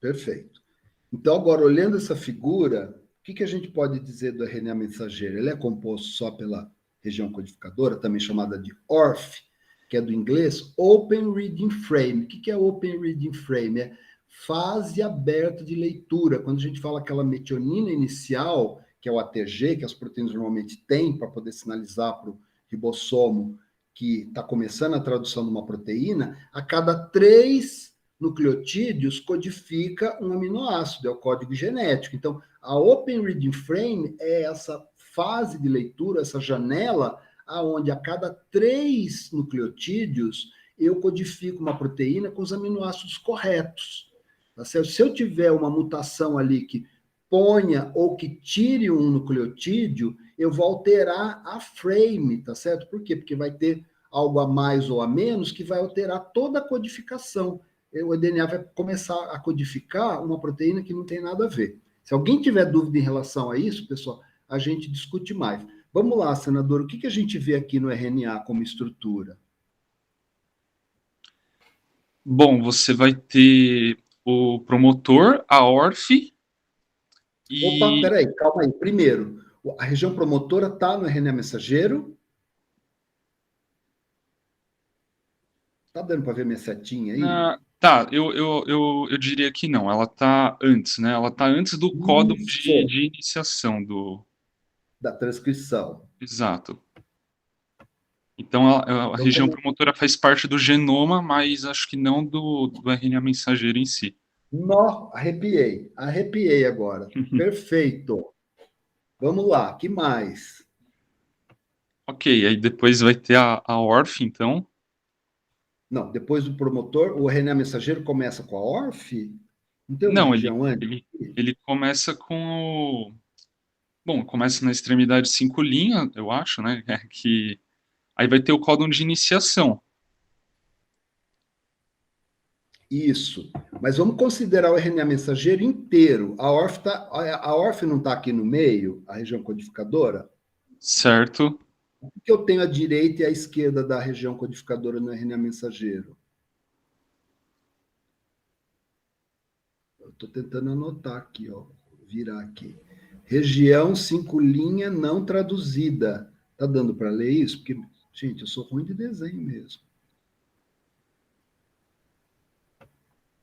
Perfeito. Então, agora, olhando essa figura, o que a gente pode dizer do RNA mensageiro? Ele é composto só pela região codificadora, também chamada de ORF, que é do inglês Open Reading Frame. O que é Open Reading Frame? É fase aberta de leitura. Quando a gente fala aquela metionina inicial, que é o ATG, que as proteínas normalmente têm para poder sinalizar para o ribossomo que está começando a tradução de uma proteína, a cada 3 nucleotídeos codifica um aminoácido, é o código genético. Então, a Open Reading Frame é essa fase de leitura, essa janela, aonde a cada 3 nucleotídeos eu codifico uma proteína com os aminoácidos corretos. Tá certo? Se eu tiver uma mutação ali que ponha ou que tire um nucleotídeo, eu vou alterar a frame, tá certo? Por quê? Porque vai ter algo a mais ou a menos que vai alterar toda a codificação. O DNA vai começar a codificar uma proteína que não tem nada a ver. Se alguém tiver dúvida em relação a isso, pessoal, a gente discute mais. Vamos lá, senador, o que a gente vê aqui no RNA como estrutura? Bom, você vai ter o promotor, a ORF e... Opa, peraí, calma aí. Primeiro, a região promotora está no RNA mensageiro? Tá dando para ver minha setinha aí? Tá, eu diria que não. Ela tá antes, né? Ela tá antes do códon Isso, de iniciação do. da transcrição. Exato. Então, a Então, região promotora faz parte do genoma, mas acho que não do RNA mensageiro em si. arrepiei agora. Perfeito. Vamos lá, que mais? Ok, aí depois vai ter a ORF, então. Não, depois do promotor, o RNA mensageiro começa com a ORF? Não tem uma Não, região antes? ele começa com o. Bom, começa na extremidade 5' eu acho, né? Que aí vai ter o códon de iniciação. Isso. Mas vamos considerar o RNA mensageiro inteiro. A ORF não está aqui no meio, a região codificadora? Certo. O que eu tenho à direita e à esquerda da região codificadora no RNA mensageiro? Eu estou tentando anotar aqui, ó. Virar aqui. Região 5' não traduzida. Tá dando para ler isso? Porque, gente, eu sou ruim de desenho mesmo.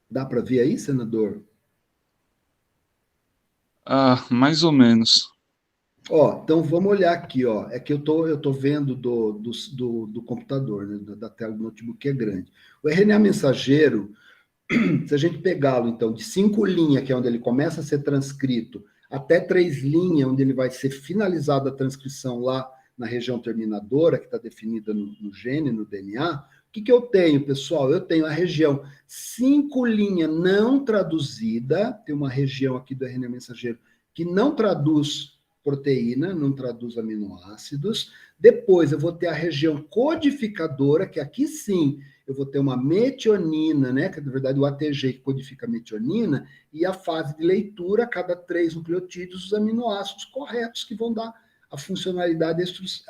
Dá para ver aí, senador? Mais ou menos. Ó, então vamos olhar aqui, ó. É que eu tô vendo do computador, né, da tela do notebook, que é grande. O RNA mensageiro, se a gente pegá-lo, então, de 5' que é onde ele começa a ser transcrito, até 3', onde ele vai ser finalizada a transcrição lá na região terminadora, que está definida no gene, no DNA, o que eu tenho, pessoal? Eu tenho a região 5' não traduzida, tem uma região aqui do RNA mensageiro que não traduz proteína, não traduz aminoácidos. Depois eu vou ter a região codificadora, que aqui sim eu vou ter uma metionina, né, que é, na verdade, o ATG que codifica a metionina, e a fase de leitura, a cada 3 nucleotídeos, os aminoácidos corretos que vão dar a funcionalidade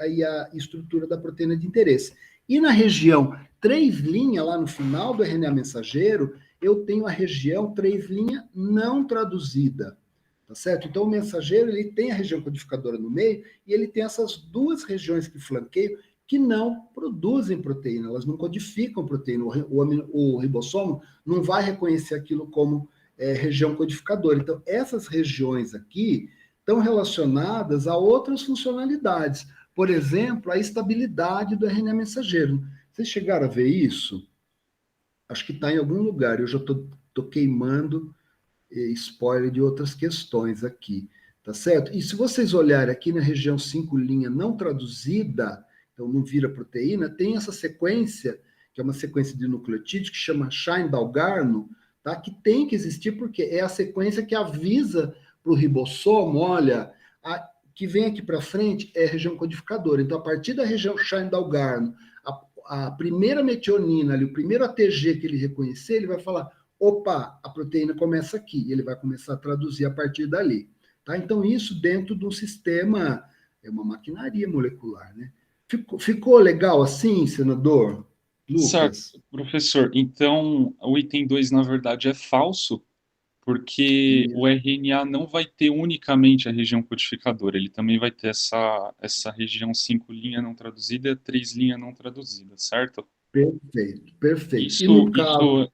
e a estrutura da proteína de interesse. E na região 3', lá no final do RNA mensageiro, eu tenho a região 3' não traduzida. Tá certo? Então, o mensageiro ele tem a região codificadora no meio e ele tem essas duas regiões que flanqueiam que não produzem proteína, elas não codificam proteína. O ribossomo não vai reconhecer aquilo como região codificadora. Então, essas regiões aqui estão relacionadas a outras funcionalidades. Por exemplo, a estabilidade do RNA mensageiro. Vocês chegaram a ver isso? Acho que está em algum lugar. Eu já estou queimando spoiler de outras questões aqui, tá certo? E se vocês olharem aqui na região 5' não traduzida, então não vira proteína, tem essa sequência, que é uma sequência de nucleotídeos, que chama Shine-Dalgarno, tá? Que tem que existir, porque é a sequência que avisa para o ribossomo, olha, que vem aqui para frente é a região codificadora. Então, a partir da região Shine-Dalgarno, a primeira metionina, ali, o primeiro ATG que ele reconhecer, ele vai falar, opa, a proteína começa aqui, e ele vai começar a traduzir a partir dali. Tá? Então, isso dentro de um sistema, é uma maquinaria molecular, né? Ficou legal assim, senador Certo, Lucas? professor. Então, o item 2, na verdade, é falso, porque o RNA não vai ter unicamente a região codificadora, ele também vai ter essa região 5' não traduzida e 3' não traduzida, certo? Perfeito, perfeito. E Isso, no caso, isso,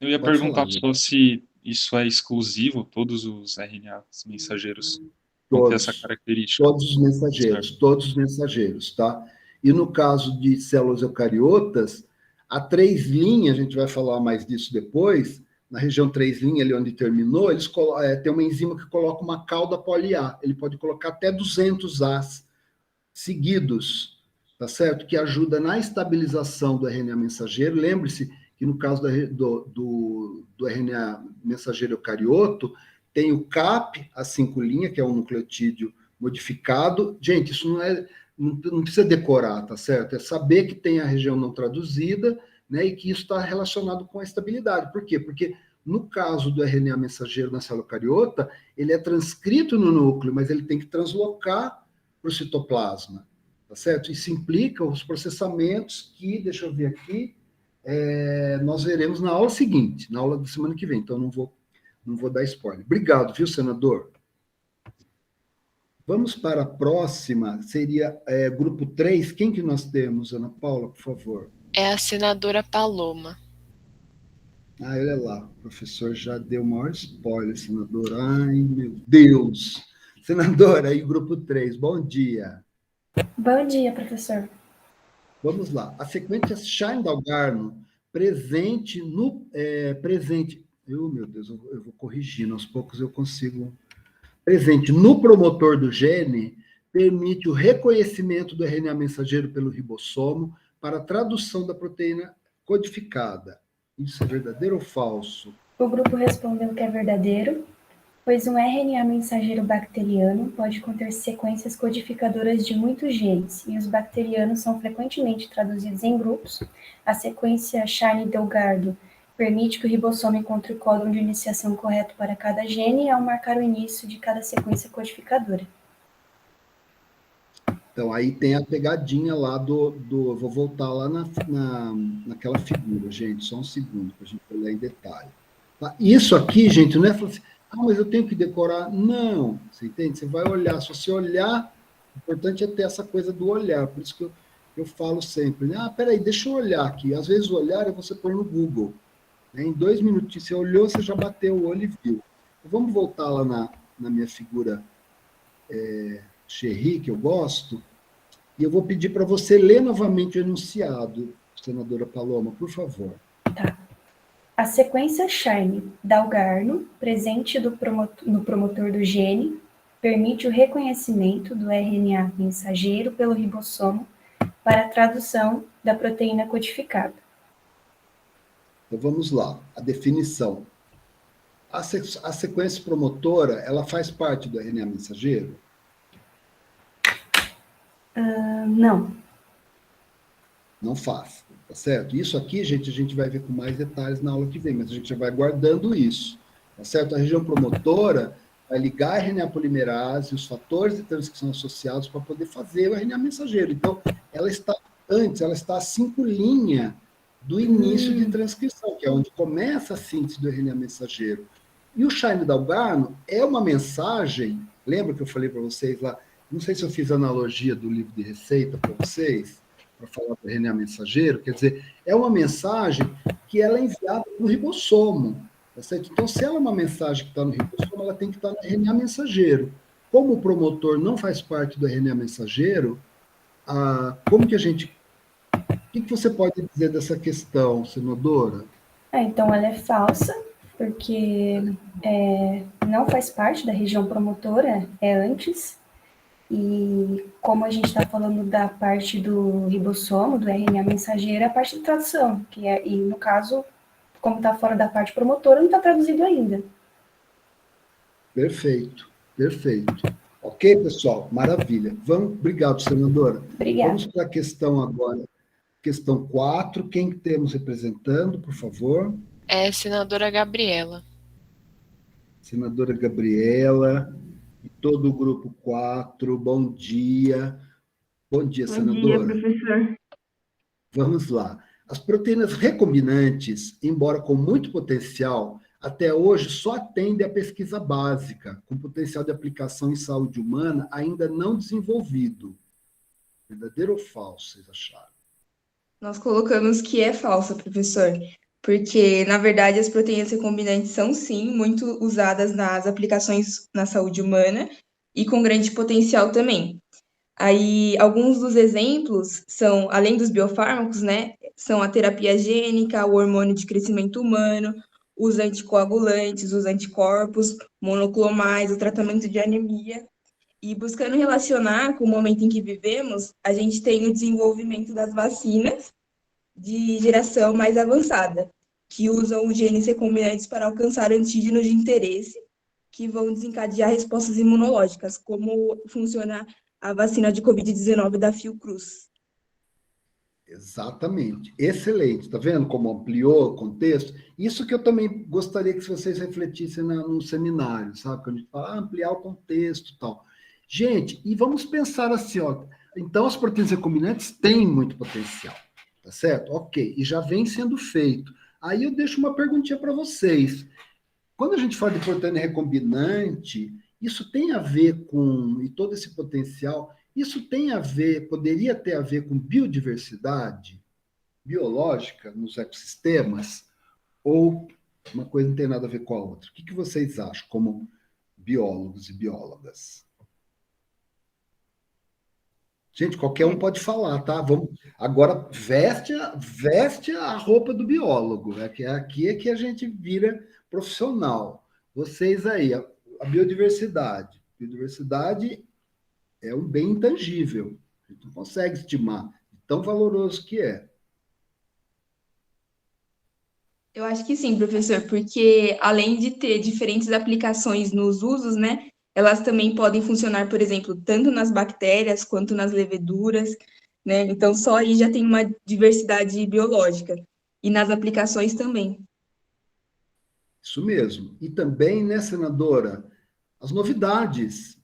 eu ia pode falar, perguntar gente. só se isso é exclusivo, todos os RNAs mensageiros vão ter essa Todos, característica, todos os mensageiros, certo? todos os mensageiros, tá? E no caso de células eucariotas, a 3', a gente vai falar mais disso depois, na região 3', ali onde terminou, eles tem uma enzima que coloca uma cauda poli-A, ele pode colocar até 200 As seguidos, tá certo? Que ajuda na estabilização do RNA mensageiro. Lembre-se que no caso do RNA mensageiro eucarioto, tem o CAP, a 5', que é um nucleotídeo modificado. Gente, isso não precisa decorar, tá certo? É saber que tem a região não traduzida, né, e que isso está relacionado com a estabilidade. Por quê? Porque no caso do RNA mensageiro na célula eucariota, ele é transcrito no núcleo, mas ele tem que translocar para o citoplasma, tá certo? Isso implica os processamentos que, deixa eu ver aqui, nós veremos na aula seguinte, na aula da semana que vem, então não vou dar spoiler. Obrigado, viu, senador? Vamos para a próxima, seria grupo 3. Quem que nós temos, Ana Paula, por favor? É a senadora Paloma. Ah, olha lá, o professor já deu o maior spoiler, senadora. Ai, meu Deus! Senadora, aí, grupo 3, bom dia. Bom dia, professor. Vamos lá. A sequência Shine Dalgarno, presente no... presente... meu Deus, eu vou corrigindo, aos poucos eu consigo... Presente no promotor do gene, permite o reconhecimento do RNA mensageiro pelo ribossomo para a tradução da proteína codificada. Isso é verdadeiro ou falso? O grupo respondeu que é verdadeiro, pois um RNA mensageiro bacteriano pode conter sequências codificadoras de muitos genes, e os bacterianos são frequentemente traduzidos em grupos. A sequência Shine-Delgado permite que o ribossomo encontre o códon de iniciação correto para cada gene ao marcar o início de cada sequência codificadora. Então, aí tem a pegadinha lá vou voltar lá naquela figura, gente, só um segundo, para a gente olhar em detalhe. Tá? Isso aqui, gente, não é falar assim, mas eu tenho que decorar. Não, você entende? Você vai olhar, se você olhar, o importante é ter essa coisa do olhar, por isso que eu falo sempre, né? Peraí, deixa eu olhar aqui. Às vezes o olhar é você pôr no Google. Né? Em 2 minutinhos, você olhou, você já bateu o olho e viu. Então, vamos voltar lá na minha figura Cherry, que eu gosto, e eu vou pedir para você ler novamente o enunciado, senadora Paloma, por favor. Tá. A sequência Shine-Dalgarno, presente no promotor do gene, permite o reconhecimento do RNA mensageiro pelo ribossomo para a tradução da proteína codificada. Então, vamos lá. A definição. A sequência promotora, ela faz parte do RNA mensageiro? Não. Não faz, tá certo? Isso aqui, gente, a gente vai ver com mais detalhes na aula que vem, mas a gente já vai guardando isso, tá certo? A região promotora vai ligar a RNA polimerase e os fatores de transcrição associados para poder fazer o RNA mensageiro. Então, ela está antes, ela está a 5' do início de transcrição, que é onde começa a síntese do RNA mensageiro. E o Shine-Dalgarno é uma mensagem, lembra que eu falei para vocês lá, não sei se eu fiz a analogia do livro de receita para vocês, para falar do RNA mensageiro, quer dizer, é uma mensagem que ela é enviada para o ribossomo, tá certo? Então, se ela é uma mensagem que está no ribossomo, ela tem que estar no RNA mensageiro. Como o promotor não faz parte do RNA mensageiro, como que a gente... O que você pode dizer dessa questão, senadora? Então, ela é falsa, porque não faz parte da região promotora, é antes. E como a gente está falando da parte do ribossomo, do RNA mensageiro, é a parte de tradução, e no caso, como está fora da parte promotora, não está traduzido ainda. Perfeito, perfeito. Ok, pessoal? Maravilha. Obrigado, senadora. Obrigada. Vamos para a questão agora. Questão 4. Quem temos representando, por favor? É a senadora Gabriela. Senadora Gabriela e todo o grupo 4. Bom dia. Bom dia, senadora. Bom dia, professor. Vamos lá. As proteínas recombinantes, embora com muito potencial, até hoje só atendem à pesquisa básica, com potencial de aplicação em saúde humana ainda não desenvolvido. Verdadeiro ou falso, vocês acharam? Nós colocamos que é falsa, professor, porque, na verdade, as proteínas recombinantes são, sim, muito usadas nas aplicações na saúde humana e com grande potencial também. Aí, alguns dos exemplos são, além dos biofármacos, né, são a terapia gênica, o hormônio de crescimento humano, os anticoagulantes, os anticorpos monoclonais, o tratamento de anemia. E buscando relacionar com o momento em que vivemos, a gente tem o desenvolvimento das vacinas de geração mais avançada, que usam os genes recombinantes para alcançar antígenos de interesse, que vão desencadear respostas imunológicas, como funciona a vacina de Covid-19 da Fiocruz. Exatamente. Excelente. Está vendo como ampliou o contexto? Isso que eu também gostaria que vocês refletissem no seminário, sabe? Quando a gente fala ampliar o contexto e tal. Gente, e vamos pensar assim, ó. Então, as proteínas recombinantes têm muito potencial, tá certo? Ok, e já vem sendo feito. Aí eu deixo uma perguntinha para vocês. Quando a gente fala de proteína recombinante, isso tem a ver com, e todo esse potencial, isso tem a ver, poderia ter a ver com biodiversidade? biológica nos ecossistemas ou uma coisa não tem nada a ver com a outra? O que vocês acham como biólogos e biólogas? Gente, qualquer um pode falar, tá? Vamos agora veste a roupa do biólogo, né? Que aqui é que a gente vira profissional. Vocês aí, a biodiversidade. Biodiversidade é um bem intangível. A gente não consegue estimar tão valoroso que é. Eu acho que sim, professor, porque além de ter diferentes aplicações nos usos, né, elas também podem funcionar, por exemplo, tanto nas bactérias quanto nas leveduras, né? Então só aí já tem uma diversidade biológica. E nas aplicações também. Isso mesmo. E também, né, senadora, as novidades,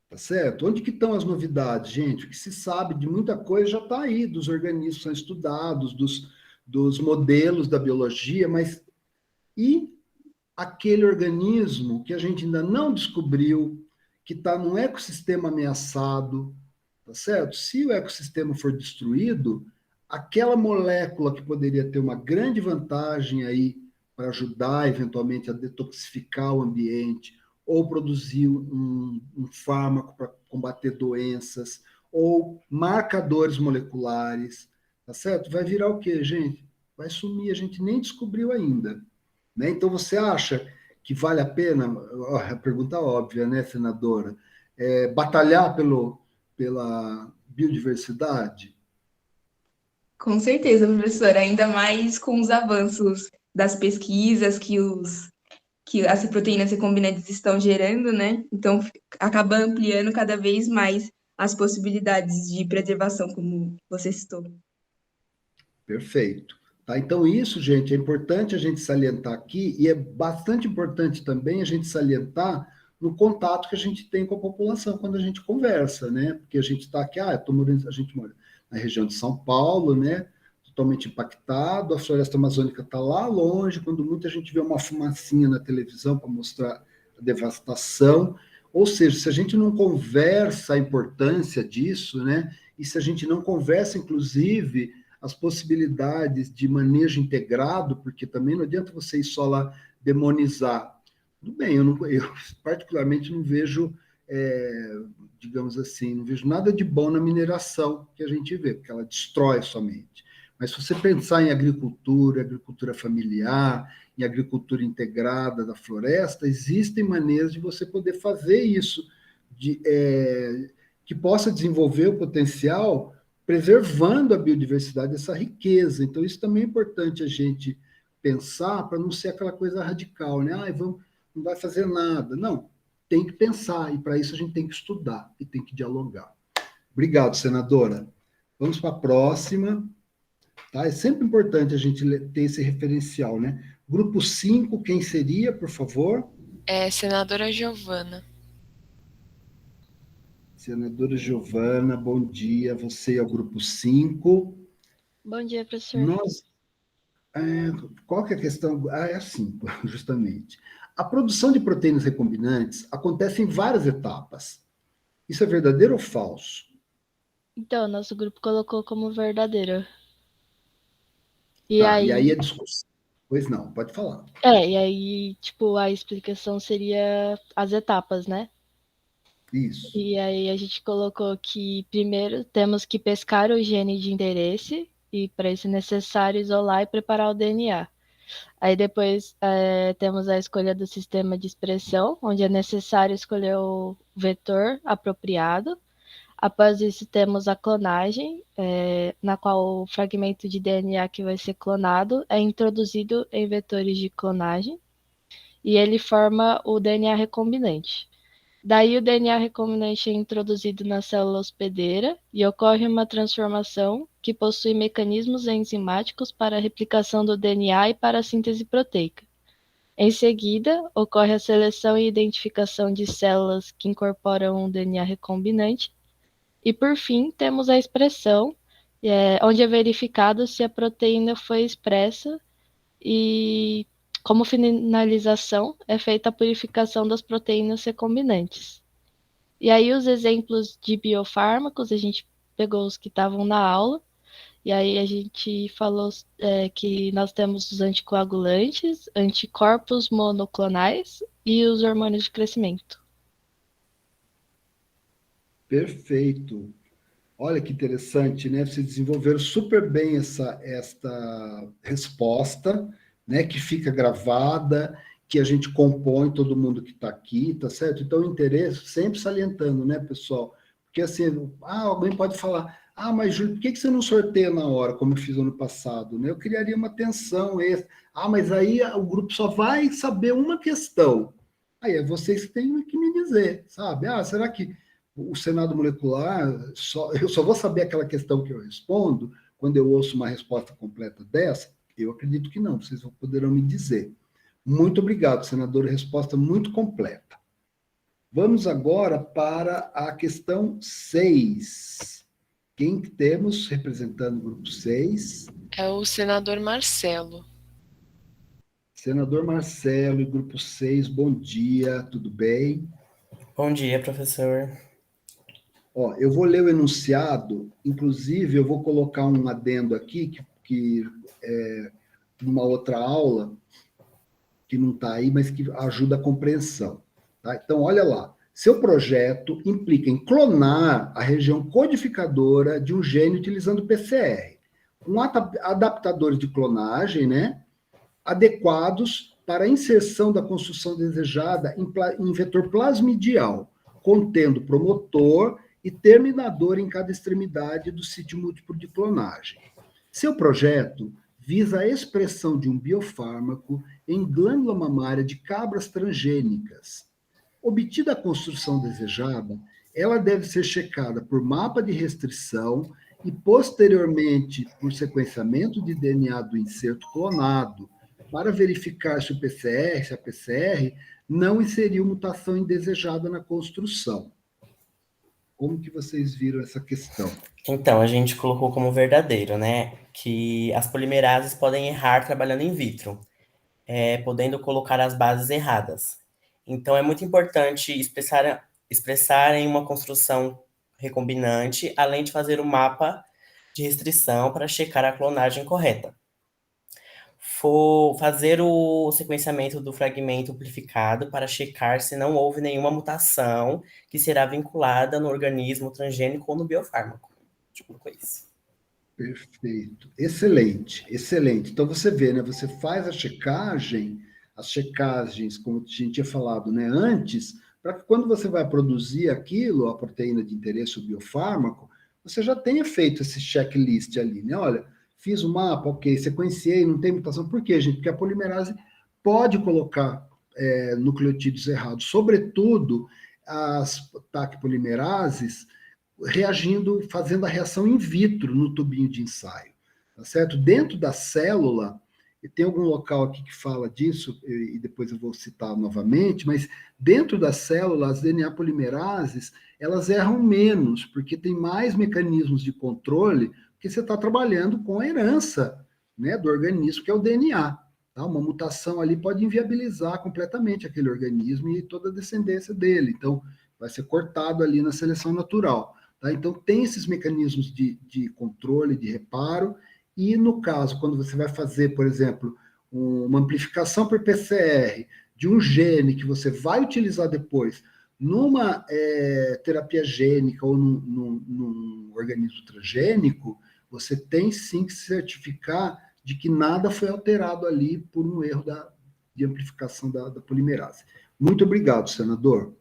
tá certo? Onde que estão as novidades, gente? O que se sabe de muita coisa já está aí, dos organismos que são estudados, dos modelos da biologia, mas e aquele organismo que a gente ainda não descobriu, que está num ecossistema ameaçado, tá certo? Se o ecossistema for destruído, aquela molécula que poderia ter uma grande vantagem aí para ajudar eventualmente a detoxificar o ambiente, ou produzir um fármaco para combater doenças, ou marcadores moleculares, tá certo? Vai virar o quê, gente? Vai sumir, a gente nem descobriu ainda. Né? Então, você acha que vale a pena, a pergunta óbvia, né, senadora, batalhar pela biodiversidade? Com certeza, professor, ainda mais com os avanços das pesquisas que as proteínas recombinantes estão gerando, né? Então, acaba ampliando cada vez mais as possibilidades de preservação, como você citou. Perfeito. Tá? Então, isso, gente, é importante a gente salientar aqui, e é bastante importante também a gente salientar no contato que a gente tem com a população quando a gente conversa, né? Porque a gente está aqui, a gente mora na região de São Paulo, né? Totalmente impactado, a floresta amazônica está lá longe, quando muita gente vê uma fumacinha na televisão para mostrar a devastação. Ou seja, se a gente não conversa a importância disso, né? E se a gente não conversa, inclusive, as possibilidades de manejo integrado, porque também não adianta você ir só lá demonizar. Tudo bem, eu particularmente não vejo, digamos assim, não vejo nada de bom na mineração que a gente vê, porque ela destrói somente. Mas se você pensar em agricultura familiar, em agricultura integrada da floresta, existem maneiras de você poder fazer isso, que possa desenvolver o potencial preservando a biodiversidade, essa riqueza. Então, isso também é importante a gente pensar para não ser aquela coisa radical, né? Não vai fazer nada. Não, tem que pensar, e para isso a gente tem que estudar e tem que dialogar. Obrigado, senadora. Vamos para a próxima. Tá? É sempre importante a gente ter esse referencial, né? Grupo 5, quem seria, por favor? Senadora Giovana. Senadora Giovana, bom dia. Você é o grupo 5. Bom dia, professor. Qual que é a questão? É assim, justamente. A produção de proteínas recombinantes acontece em várias etapas. Isso é verdadeiro ou falso? Então, nosso grupo colocou como verdadeiro. E aí a discussão. Pois não, pode falar. E aí, tipo, a explicação seria as etapas, né? Isso. E aí a gente colocou que primeiro temos que pescar o gene de interesse, e para isso é necessário isolar e preparar o DNA. Aí depois temos a escolha do sistema de expressão, onde é necessário escolher o vetor apropriado. Após isso, temos a clonagem, na qual o fragmento de DNA que vai ser clonado é introduzido em vetores de clonagem e ele forma o DNA recombinante. Daí, o DNA recombinante é introduzido na célula hospedeira e ocorre uma transformação que possui mecanismos enzimáticos para a replicação do DNA e para a síntese proteica. Em seguida, ocorre a seleção e identificação de células que incorporam o DNA recombinante. E, por fim, temos a expressão, onde é verificado se a proteína foi expressa e, como finalização, é feita a purificação das proteínas recombinantes. E aí, os exemplos de biofármacos, a gente pegou os que estavam na aula, E aí a gente falou que nós temos os anticoagulantes, anticorpos monoclonais e os hormônios de crescimento. Perfeito. Olha que interessante, né? Vocês desenvolveram super bem esta resposta, né? Que fica gravada, que a gente compõe todo mundo que está aqui, tá certo? Então, o interesse, sempre salientando, né, pessoal? Porque assim, alguém pode falar, mas Júlio, por que você não sorteia na hora, como eu fiz ano passado? Né? Eu criaria uma tensão extra. mas aí o grupo só vai saber uma questão. Aí é vocês que têm que me dizer, sabe? Será que o Senado molecular, eu só vou saber aquela questão que eu respondo quando eu ouço uma resposta completa dessa? Eu acredito que não, vocês poderão me dizer. Muito obrigado, senador, resposta muito completa. Vamos agora para a questão 6. Quem temos representando o grupo 6? É o senador Marcelo. Senador Marcelo e grupo 6, bom dia, tudo bem? Bom dia, professor. Eu vou ler o enunciado, inclusive eu vou colocar um adendo aqui, que numa outra aula, que não está aí, mas que ajuda a compreensão. Tá? Então, olha lá. Seu projeto implica em clonar a região codificadora de um gene utilizando PCR, com adaptadores de clonagem, né, adequados para a inserção da construção desejada em vetor plasmidial, contendo promotor e terminador em cada extremidade do sítio múltiplo de clonagem. Seu projeto visa a expressão de um biofármaco em glândula mamária de cabras transgênicas. Obtida a construção desejada, ela deve ser checada por mapa de restrição e, posteriormente, por sequenciamento de DNA do inserto clonado, para verificar se a PCR não inseriu mutação indesejada na construção. Como que vocês viram essa questão? Então, a gente colocou como verdadeiro, né, que as polimerases podem errar trabalhando in vitro, podendo colocar as bases erradas. Então, é muito importante expressarem uma construção recombinante, além de fazer o mapa de restrição para checar a clonagem correta. Fazer o sequenciamento do fragmento amplificado para checar se não houve nenhuma mutação que será vinculada no organismo transgênico ou no biofármaco. Tipo isso. Perfeito. Excelente, excelente. Então, você vê, né? Você faz as checagens, como a gente tinha falado, né, antes, para que quando você vai produzir aquilo, a proteína de interesse, o biofármaco, você já tenha feito esse checklist ali, né? Olha, fiz o mapa, ok, sequenciei, não tem mutação. Por quê, gente? Porque a polimerase pode colocar nucleotídeos errados, sobretudo as TAC polimerases fazendo a reação in vitro no tubinho de ensaio, tá certo? Dentro da célula, e tem algum local aqui que fala disso, e depois eu vou citar novamente, mas dentro da célula, as DNA polimerases, elas erram menos, porque tem mais mecanismos de controle, porque você está trabalhando com a herança, né, do organismo, que é o DNA. Tá? Uma mutação ali pode inviabilizar completamente aquele organismo e toda a descendência dele. Então, vai ser cortado ali na seleção natural. Tá? Então, tem esses mecanismos de controle, de reparo, e no caso, quando você vai fazer, por exemplo, uma amplificação por PCR de um gene que você vai utilizar depois numa terapia gênica ou num organismo transgênico, você tem sim que se certificar de que nada foi alterado ali por um erro de amplificação da polimerase. Muito obrigado, senador.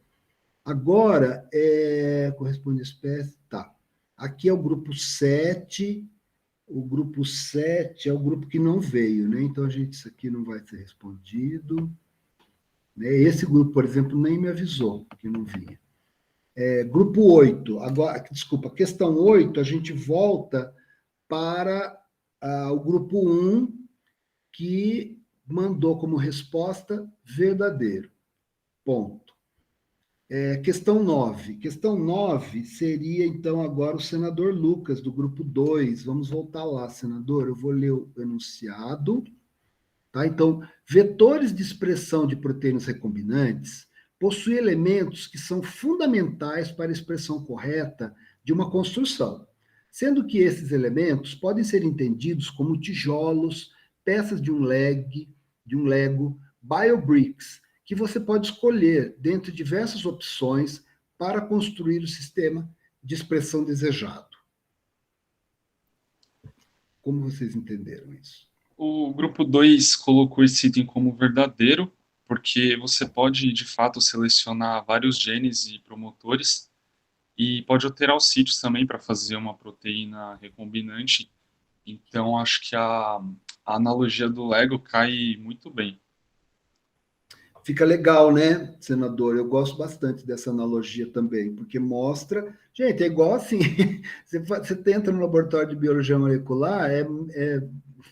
Agora, corresponde à espécie... Tá. Aqui é o grupo 7. O grupo 7 é o grupo que não veio, né? Então, isso aqui não vai ser respondido. Esse grupo, por exemplo, nem me avisou que não vinha. Grupo 8. Agora, desculpa, questão 8, a gente volta para o grupo 1, que mandou como resposta verdadeiro. Ponto. Questão 9. Questão 9 seria, então, agora o senador Lucas, do grupo 2. Vamos voltar lá, senador. Eu vou ler o enunciado. Tá? Então, vetores de expressão de proteínas recombinantes possuem elementos que são fundamentais para a expressão correta de uma construção. sendo que esses elementos podem ser entendidos como tijolos, peças de um Lego, biobricks, que você pode escolher dentre diversas opções para construir o sistema de expressão desejado. Como vocês entenderam isso? O grupo 2 colocou esse item como verdadeiro, porque você pode, de fato, selecionar vários genes e promotores, e pode alterar os sítios também para fazer uma proteína recombinante. Então, acho que a analogia do Lego cai muito bem. Fica legal, né, senador? Eu gosto bastante dessa analogia também, porque mostra... Gente, é igual assim, você entra no laboratório de biologia molecular,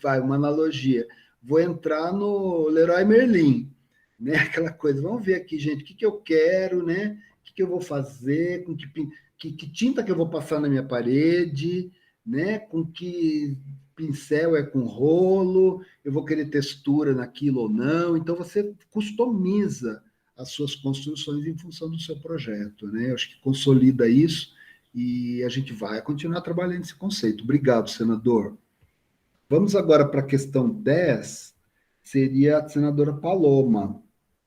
faz uma analogia. Vou entrar no Leroy Merlin, né? Aquela coisa, vamos ver aqui, gente, o que eu quero, né? O que eu vou fazer, com que tinta que eu vou passar na minha parede, né? Com que pincel é com rolo, eu vou querer textura naquilo ou não. Então, você customiza as suas construções em função do seu projeto, né? Eu acho que consolida isso e a gente vai continuar trabalhando esse conceito. Obrigado, senador. Vamos agora para a questão 10, seria a senadora Paloma.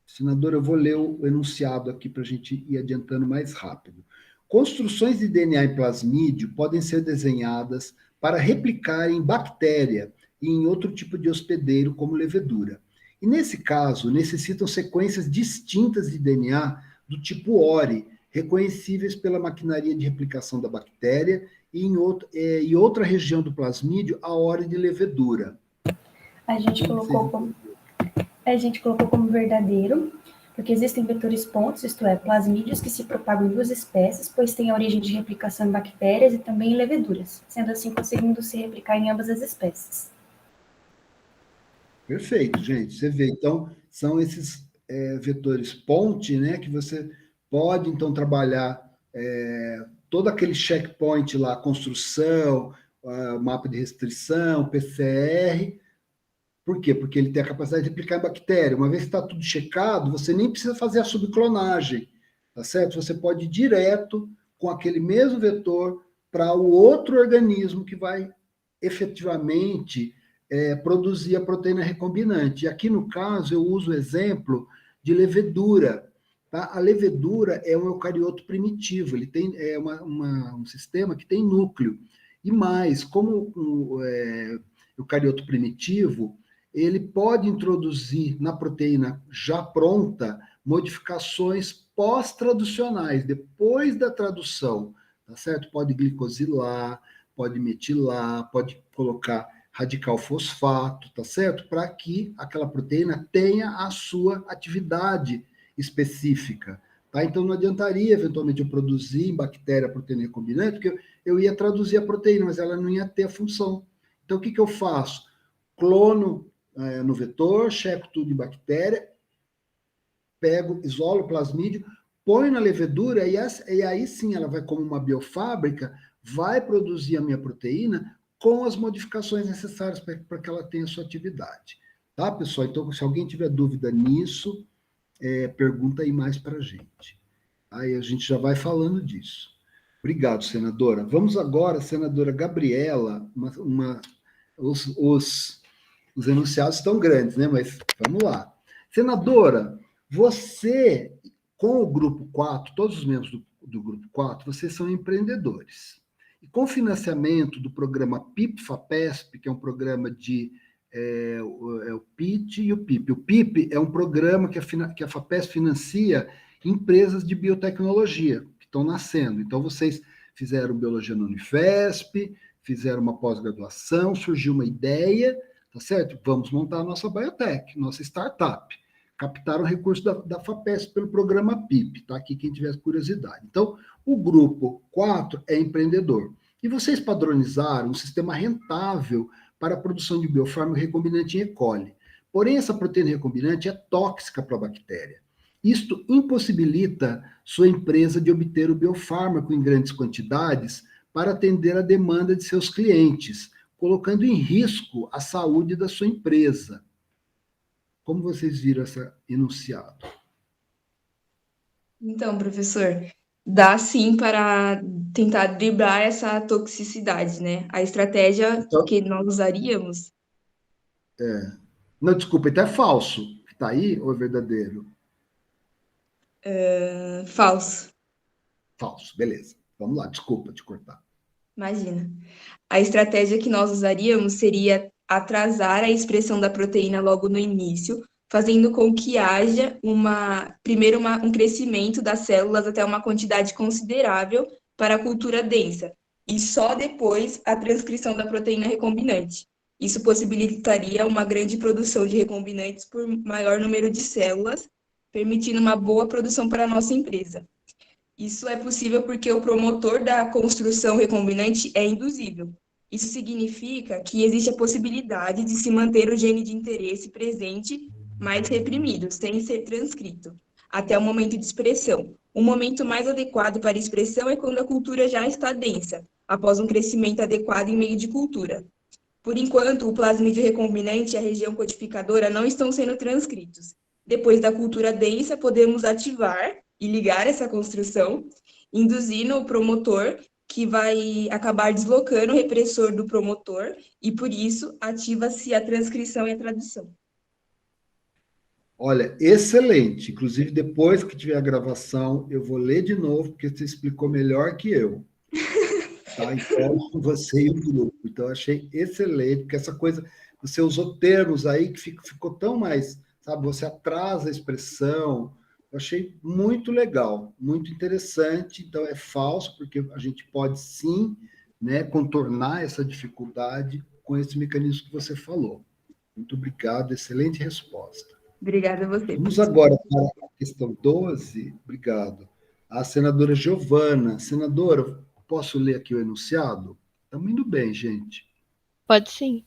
Senadora, eu vou ler o enunciado aqui para a gente ir adiantando mais rápido. Construções de DNA em plasmídio podem ser desenhadas para replicar em bactéria e em outro tipo de hospedeiro, como levedura. E nesse caso, necessitam sequências distintas de DNA do tipo ORI, reconhecíveis pela maquinaria de replicação da bactéria e em outra região do plasmídio, a ORI de levedura. A gente colocou como verdadeiro, porque existem vetores pontos, isto é, plasmídios que se propagam em duas espécies, pois têm a origem de replicação em bactérias e também em leveduras, sendo assim conseguindo se replicar em ambas as espécies. Perfeito, gente. Você vê, então, são esses vetores ponte, né, que você pode, então, trabalhar todo aquele checkpoint lá, construção, mapa de restrição, PCR. Por quê? Porque ele tem a capacidade de replicar em bactéria. Uma vez que está tudo checado, você nem precisa fazer a subclonagem, tá certo? Você pode ir direto com aquele mesmo vetor para o outro organismo que vai efetivamente produzir a proteína recombinante. E aqui, no caso, eu uso o exemplo de levedura. Tá? A levedura é um eucarioto primitivo, ele tem um sistema que tem núcleo. E mais, como eucarioto primitivo, ele pode introduzir na proteína já pronta modificações pós-traducionais, depois da tradução, tá certo? Pode glicosilar, pode metilar, pode colocar radical fosfato, tá certo? Para que aquela proteína tenha a sua atividade específica, tá? Então, não adiantaria, eventualmente, eu produzir em bactéria a proteína recombinante, porque eu ia traduzir a proteína, mas ela não ia ter a função. Então, o que eu faço? Clono no vetor, checo tudo em bactéria, pego, isolo o plasmídio, põe na levedura e aí sim ela vai, como uma biofábrica, vai produzir a minha proteína com as modificações necessárias para que ela tenha a sua atividade. Tá, pessoal? Então, se alguém tiver dúvida nisso, pergunta aí mais para a gente. Aí a gente já vai falando disso. Obrigado, senadora. Vamos agora, senadora Gabriela, os enunciados estão grandes, né? Mas vamos lá. Senadora, você, com o Grupo 4, todos os membros do Grupo 4, vocês são empreendedores. E com o financiamento do programa PIP-FAPESP, que é um programa de o PIT e o PIP. O PIP é um programa que a FAPESP financia empresas de biotecnologia que estão nascendo. Então, vocês fizeram biologia no Unifesp, fizeram uma pós-graduação, surgiu uma ideia, tá certo? Vamos montar a nossa biotech, nossa startup. Captaram recursos da FAPESP pelo programa PIP, tá? Aqui quem tiver curiosidade. Então, o grupo 4 é empreendedor. E vocês padronizaram um sistema rentável para a produção de biofármaco recombinante em E. coli. Porém, essa proteína recombinante é tóxica para a bactéria. Isto impossibilita sua empresa de obter o biofármaco em grandes quantidades para atender a demanda de seus clientes, colocando em risco a saúde da sua empresa. Como vocês viram esse enunciado? Então, professor, dá sim para tentar driblar essa toxicidade, né? A estratégia Então, que nós usaríamos, não, desculpa, então é falso que tá aí ou é verdadeiro? falso, Falso, beleza. Vamos lá, desculpa te cortar. imagina. A estratégia que nós usaríamos seria atrasar a expressão da proteína logo no início, fazendo com que haja primeiro um crescimento das células até uma quantidade considerável para a cultura densa, e só depois a transcrição da proteína recombinante. Isso possibilitaria uma grande produção de recombinantes por maior número de células, permitindo uma boa produção para a nossa empresa. Isso é possível porque o promotor da construção recombinante é induzível. Isso significa que existe a possibilidade de se manter o gene de interesse presente, mas reprimido, sem ser transcrito, até o momento de expressão. O momento mais adequado para a expressão é quando a cultura já está densa, após um crescimento adequado em meio de cultura. Por enquanto, o plasmídio recombinante e a região codificadora não estão sendo transcritos. Depois da cultura densa, podemos ativar e ligar essa construção, induzindo o promotor, que vai acabar deslocando o repressor do promotor, e por isso ativa-se a transcrição e a tradução. Olha, excelente. Inclusive, depois que tiver a gravação, eu vou ler de novo, porque você explicou melhor que eu. Tá? Então, você e o grupo. Então, eu achei excelente, porque essa coisa, você usou termos aí que ficou tão mais, sabe, você atrasa a expressão. Eu achei muito legal, muito interessante. Então, é falso, porque a gente pode sim, né, contornar essa dificuldade com esse mecanismo que você falou. Muito obrigado, excelente resposta. Obrigada a você. Vamos agora para a questão 12. Obrigado. A senadora Giovana. Senadora, posso ler aqui o enunciado? Estamos indo bem, gente. Pode sim.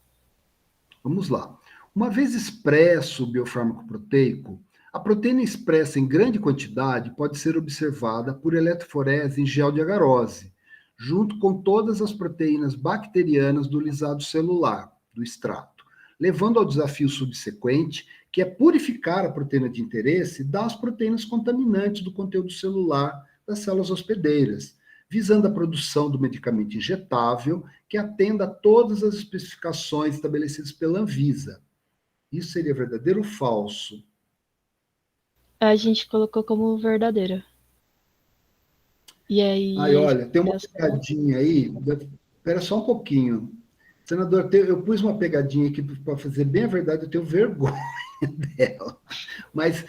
Vamos lá. Uma vez expresso o biofármaco proteico, a proteína expressa em grande quantidade pode ser observada por eletroforese em gel de agarose, junto com todas as proteínas bacterianas do lisado celular, do extrato, levando ao desafio subsequente, que é purificar a proteína de interesse das proteínas contaminantes do conteúdo celular das células hospedeiras, visando a produção do medicamento injetável que atenda a todas as especificações estabelecidas pela Anvisa. Isso seria verdadeiro ou falso? A gente colocou como verdadeira. E aí. Aí, olha, tem uma pegadinha aí. Espera só um pouquinho. Senador, eu pus uma pegadinha aqui para fazer bem a verdade, eu tenho vergonha dela. Mas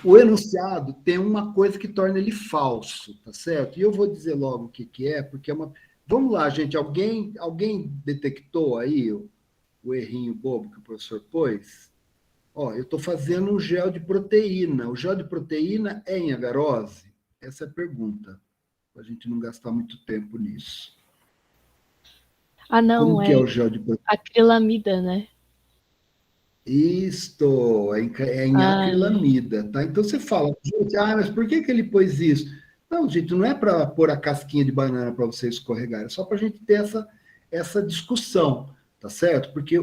o enunciado tem uma coisa que torna ele falso, tá certo? E eu vou dizer logo o que é, porque é uma. Vamos lá, gente. Alguém detectou aí o errinho bobo que o professor pôs? Ó, eu estou fazendo um gel de proteína. O gel de proteína é em agarose? Essa é a pergunta, para a gente não gastar muito tempo nisso. Ah, não, como que é o gel de proteína? Acrilamida, né? Isto, é em acrilamida, tá? Então você fala, gente, mas por que ele pôs isso? Não, gente, não é para pôr a casquinha de banana para você escorregar, é só para a gente ter essa discussão, tá certo? Porque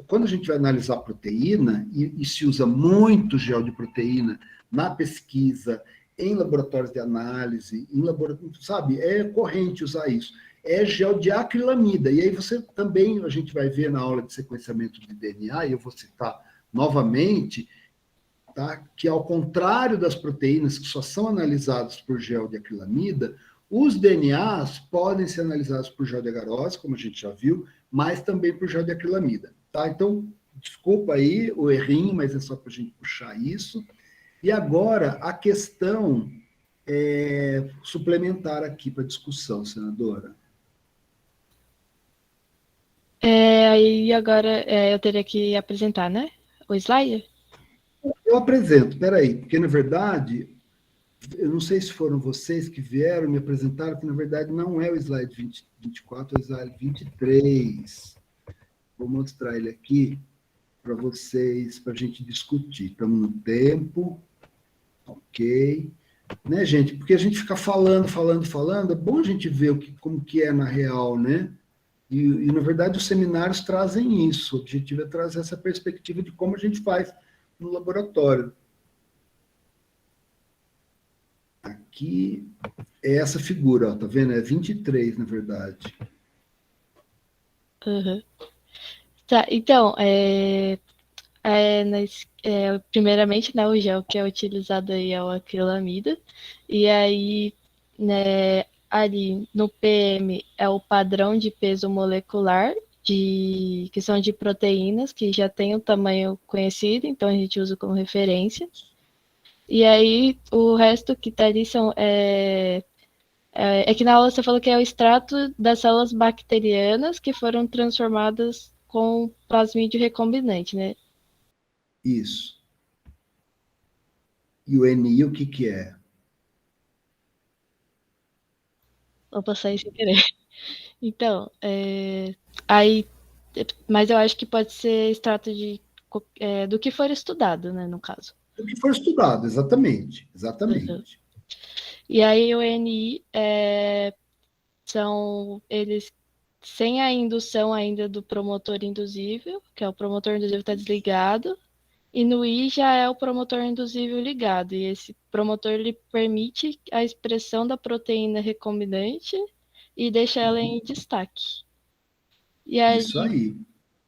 quando a gente vai analisar proteína, e se usa muito gel de proteína na pesquisa, em laboratórios de análise, sabe? É corrente usar isso. É gel de acrilamida. E aí você também, a gente vai ver na aula de sequenciamento de DNA, e eu vou citar novamente, tá? Que ao contrário das proteínas que só são analisadas por gel de acrilamida, os DNAs podem ser analisados por gel de agarose, como a gente já viu, mas também por gel de acrilamida. Tá? Então, desculpa aí o errinho, mas é só para a gente puxar isso. E agora, a questão suplementar aqui para discussão, senadora. Aí agora eu teria que apresentar, né? O slide? Eu apresento, peraí, porque na verdade, eu não sei se foram vocês que vieram me apresentaram, que na verdade não é o slide 24, é o slide 23. Vou mostrar ele aqui para vocês, para a gente discutir. Estamos no tempo, ok. Né, gente? Porque a gente fica falando, é bom a gente ver como que é na real, né? E, na verdade, os seminários trazem isso. O objetivo é trazer essa perspectiva de como a gente faz no laboratório. Aqui é essa figura, ó, tá vendo? É 23, na verdade. Uhum. Tá, então, primeiramente, né, o gel que é utilizado aí é o acrilamida, e aí, né, ali no PM é o padrão de peso molecular, que são de proteínas, que já tem o tamanho conhecido, então a gente usa como referência. E aí, o resto que tá ali é que na aula você falou que é o extrato das células bacterianas que foram transformadas com plasmídio recombinante, né? Isso. E o NI, o que que é? Vou passar isso sem querer. Então, aí, mas eu acho que pode ser extrato do que for estudado, né, no caso. O que for estudado, exatamente. Exatamente. Uhum. E aí o NI são eles sem a indução ainda do promotor induzível, que é o promotor induzível está desligado, e no I já é o promotor induzível ligado, e esse promotor ele permite a expressão da proteína recombinante e deixa ela em destaque. E Isso aí aí.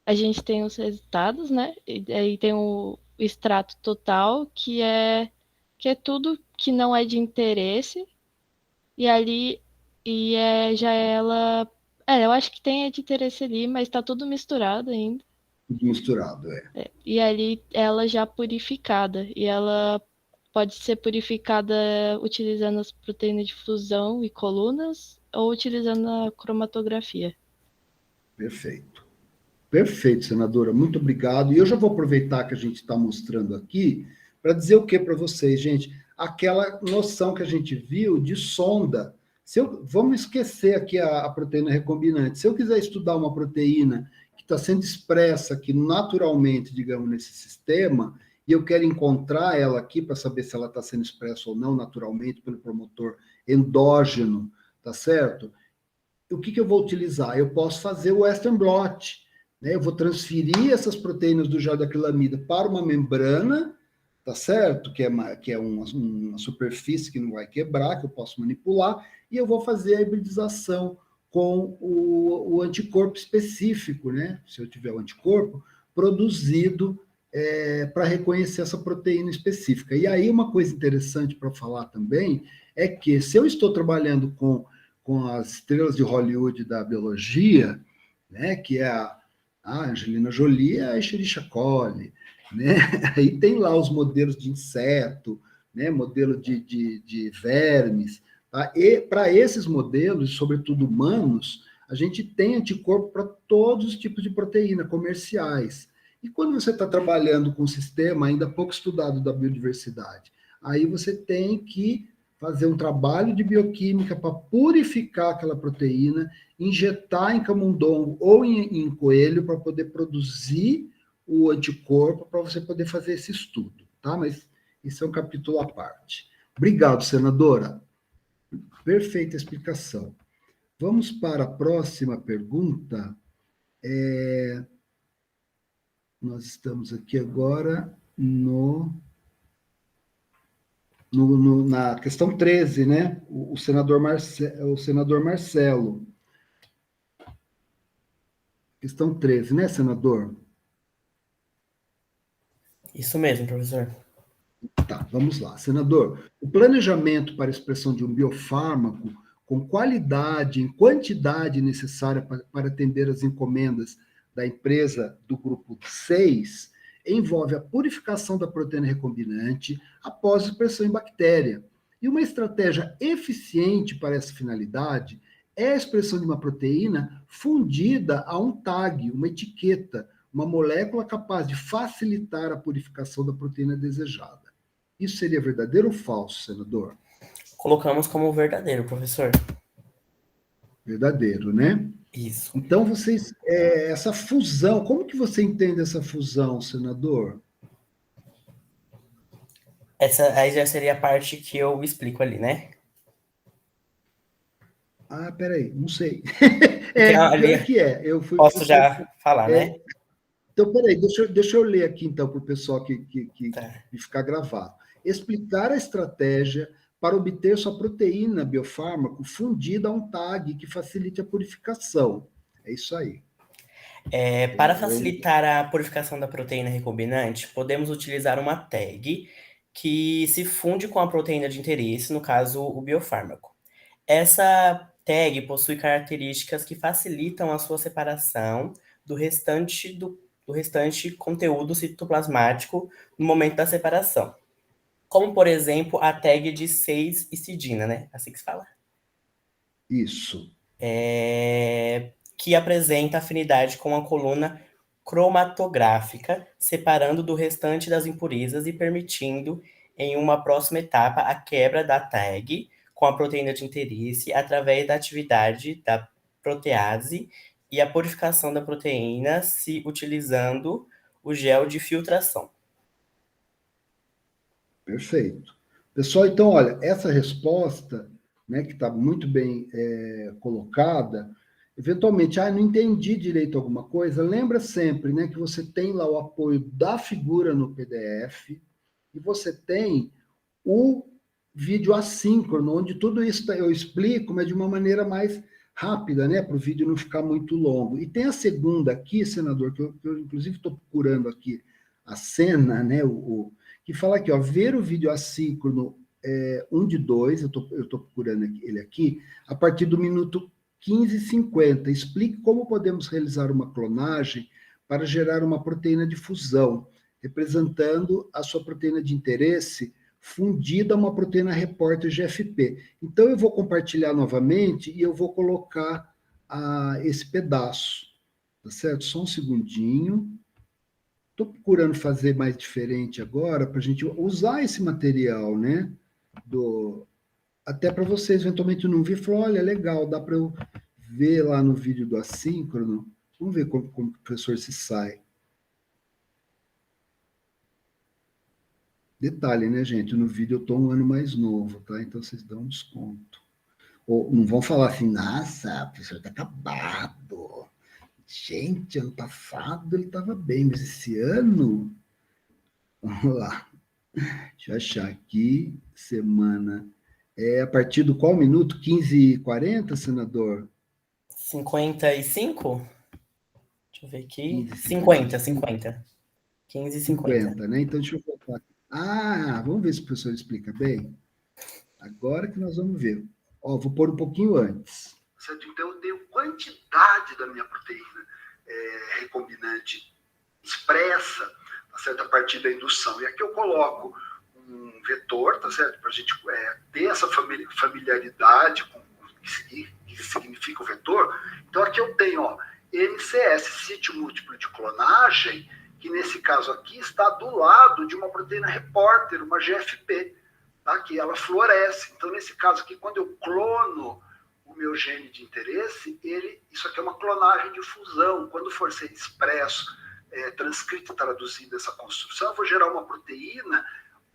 a gente tem os resultados, né? E aí tem o extrato total, que é tudo que não é de interesse, e ali já ela. Eu acho que tem de interesse ali, mas está tudo misturado ainda. Tudo misturado, E ali ela já purificada. E ela pode ser purificada utilizando as proteínas de fusão e colunas ou utilizando a cromatografia. Perfeito. Perfeito, senadora. Muito obrigado. E eu já vou aproveitar que a gente está mostrando aqui para dizer o que para vocês, gente? Aquela noção que a gente viu de sonda. Vamos esquecer aqui a proteína recombinante. Se eu quiser estudar uma proteína que está sendo expressa aqui naturalmente, digamos, nesse sistema, e eu quero encontrar ela aqui para saber se ela está sendo expressa ou não naturalmente pelo promotor endógeno, tá certo? O que eu vou utilizar? Eu posso fazer o Western blot, né? Eu vou transferir essas proteínas do gel da acrilamida para uma membrana, tá certo? Que é uma superfície que não vai quebrar, que eu posso manipular, e eu vou fazer a hibridização com o anticorpo específico, né? Se eu tiver o anticorpo, produzido para reconhecer essa proteína específica. E aí, uma coisa interessante para falar também é que se eu estou trabalhando com as estrelas de Hollywood da biologia, né, que é a Angelina Jolie e a Escherichia coli, né? Aí tem lá os modelos de inseto, né, modelo de vermes, tá? E para esses modelos, sobretudo humanos, a gente tem anticorpo para todos os tipos de proteína comerciais. E quando você está trabalhando com um sistema ainda pouco estudado da biodiversidade, aí você tem que fazer um trabalho de bioquímica para purificar aquela proteína, injetar em camundongo ou em coelho para poder produzir o anticorpo para você poder fazer esse estudo, tá? Mas isso é um capítulo à parte. Obrigado, senadora. Perfeita explicação. Vamos para a próxima pergunta. Nós estamos aqui agora na questão 13, né? O senador Marcelo. Questão 13, né, senador? Isso mesmo, professor. Tá, vamos lá. Senador, o planejamento para a expressão de um biofármaco com qualidade e quantidade necessária para atender as encomendas da empresa do grupo 6 envolve a purificação da proteína recombinante após a expressão em bactéria. E uma estratégia eficiente para essa finalidade é a expressão de uma proteína fundida a um tag, uma etiqueta, uma molécula capaz de facilitar a purificação da proteína desejada. Isso seria verdadeiro ou falso, senador? Colocamos como verdadeiro, professor. Verdadeiro, né? Isso. Então, vocês, essa fusão, como que você entende essa fusão, senador? Essa aí já seria a parte que eu explico ali, né? Ah, peraí, não sei. Ali, que é. Posso já falar, né? Então, peraí, deixa eu ler aqui, então, para o pessoal que Tá. ficar gravado. Explicar a estratégia para obter sua proteína biofármaco fundida a um tag que facilite a purificação. É isso aí. Para facilitar a purificação da proteína recombinante, podemos utilizar uma tag que se funde com a proteína de interesse, no caso, o biofármaco. Essa tag possui características que facilitam a sua separação do restante conteúdo citoplasmático no momento da separação. Como, por exemplo, a tag de 6-histidina, né? Assim que se fala. Isso. Que apresenta afinidade com a coluna cromatográfica, separando do restante das impurezas e permitindo, em uma próxima etapa, a quebra da tag com a proteína de interesse através da atividade da protease e a purificação da proteína se utilizando o gel de filtração. Perfeito. Pessoal, então, olha, essa resposta, né, que está muito bem colocada, eventualmente, não entendi direito alguma coisa, lembra sempre, né, que você tem lá o apoio da figura no PDF e você tem o vídeo assíncrono, onde tudo isso eu explico, mas de uma maneira mais rápida, né, para o vídeo não ficar muito longo. E tem a segunda aqui, senador, que eu inclusive estou procurando aqui a cena, né, que fala aqui, ó, ver o vídeo assíncrono 1 de 2, eu estou procurando ele aqui, a partir do minuto 15:50. Explique como podemos realizar uma clonagem para gerar uma proteína de fusão, representando a sua proteína de interesse fundida a uma proteína repórter GFP. Então, eu vou compartilhar novamente e eu vou colocar esse pedaço, tá certo? Só um segundinho. Estou procurando fazer mais diferente agora, para a gente usar esse material, né? Até para vocês, eventualmente, não vir e falar, olha, legal, dá para eu ver lá no vídeo do assíncrono. Vamos ver como o professor se sai. Detalhe, né, gente? No vídeo eu estou um ano mais novo, tá? Então vocês dão um desconto. Ou não vão falar assim, nossa, o professor está acabado. Gente, ano passado ele estava bem, mas esse ano... Vamos lá. Deixa eu achar aqui. Semana... a partir do qual minuto? 15:40, senador? 55? Deixa eu ver aqui. 50. 15:50. Né? Então, deixa eu voltar. Vamos ver se o professor explica bem. Agora que nós vamos ver. Vou pôr um pouquinho antes. Certo? Então, eu tenho quantidade da minha proteína recombinante expressa, tá certo? A partir da indução. E aqui eu coloco um vetor, tá certo? Para a gente ter essa familiaridade com o que significa o vetor. Então, aqui eu tenho, MCS, sítio múltiplo de clonagem, que nesse caso aqui está do lado de uma proteína repórter, uma GFP, tá? Que ela floresce. Então, nesse caso aqui, quando eu clono o meu gene de interesse, isso aqui é uma clonagem de fusão. Quando for ser expresso, transcrito e traduzido essa construção, eu vou gerar uma proteína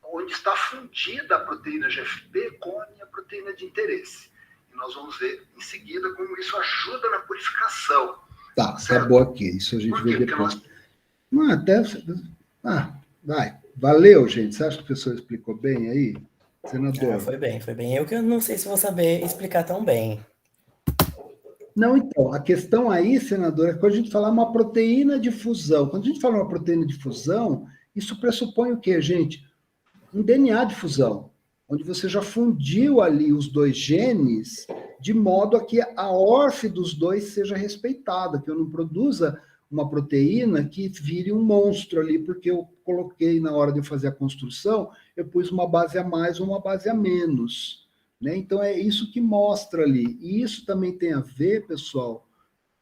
onde está fundida a proteína GFP com a minha proteína de interesse. E nós vamos ver em seguida como isso ajuda na purificação. Tá bom aqui. Isso a gente vê depois. Vai. Valeu, gente. Você acha que o professor explicou bem aí? Senador. Foi bem. Eu que não sei se vou saber explicar tão bem. Não, então, a questão aí, senador, é quando a gente falar uma proteína de fusão. Quando a gente fala uma proteína de fusão, isso pressupõe o quê, gente? Um DNA de fusão, onde você já fundiu ali os dois genes, de modo a que a ORF dos dois seja respeitada, que eu não produza uma proteína que vire um monstro ali, porque eu coloquei na hora de fazer a construção, eu pus uma base a mais ou uma base a menos, né? Então é isso que mostra ali. E isso também tem a ver, pessoal,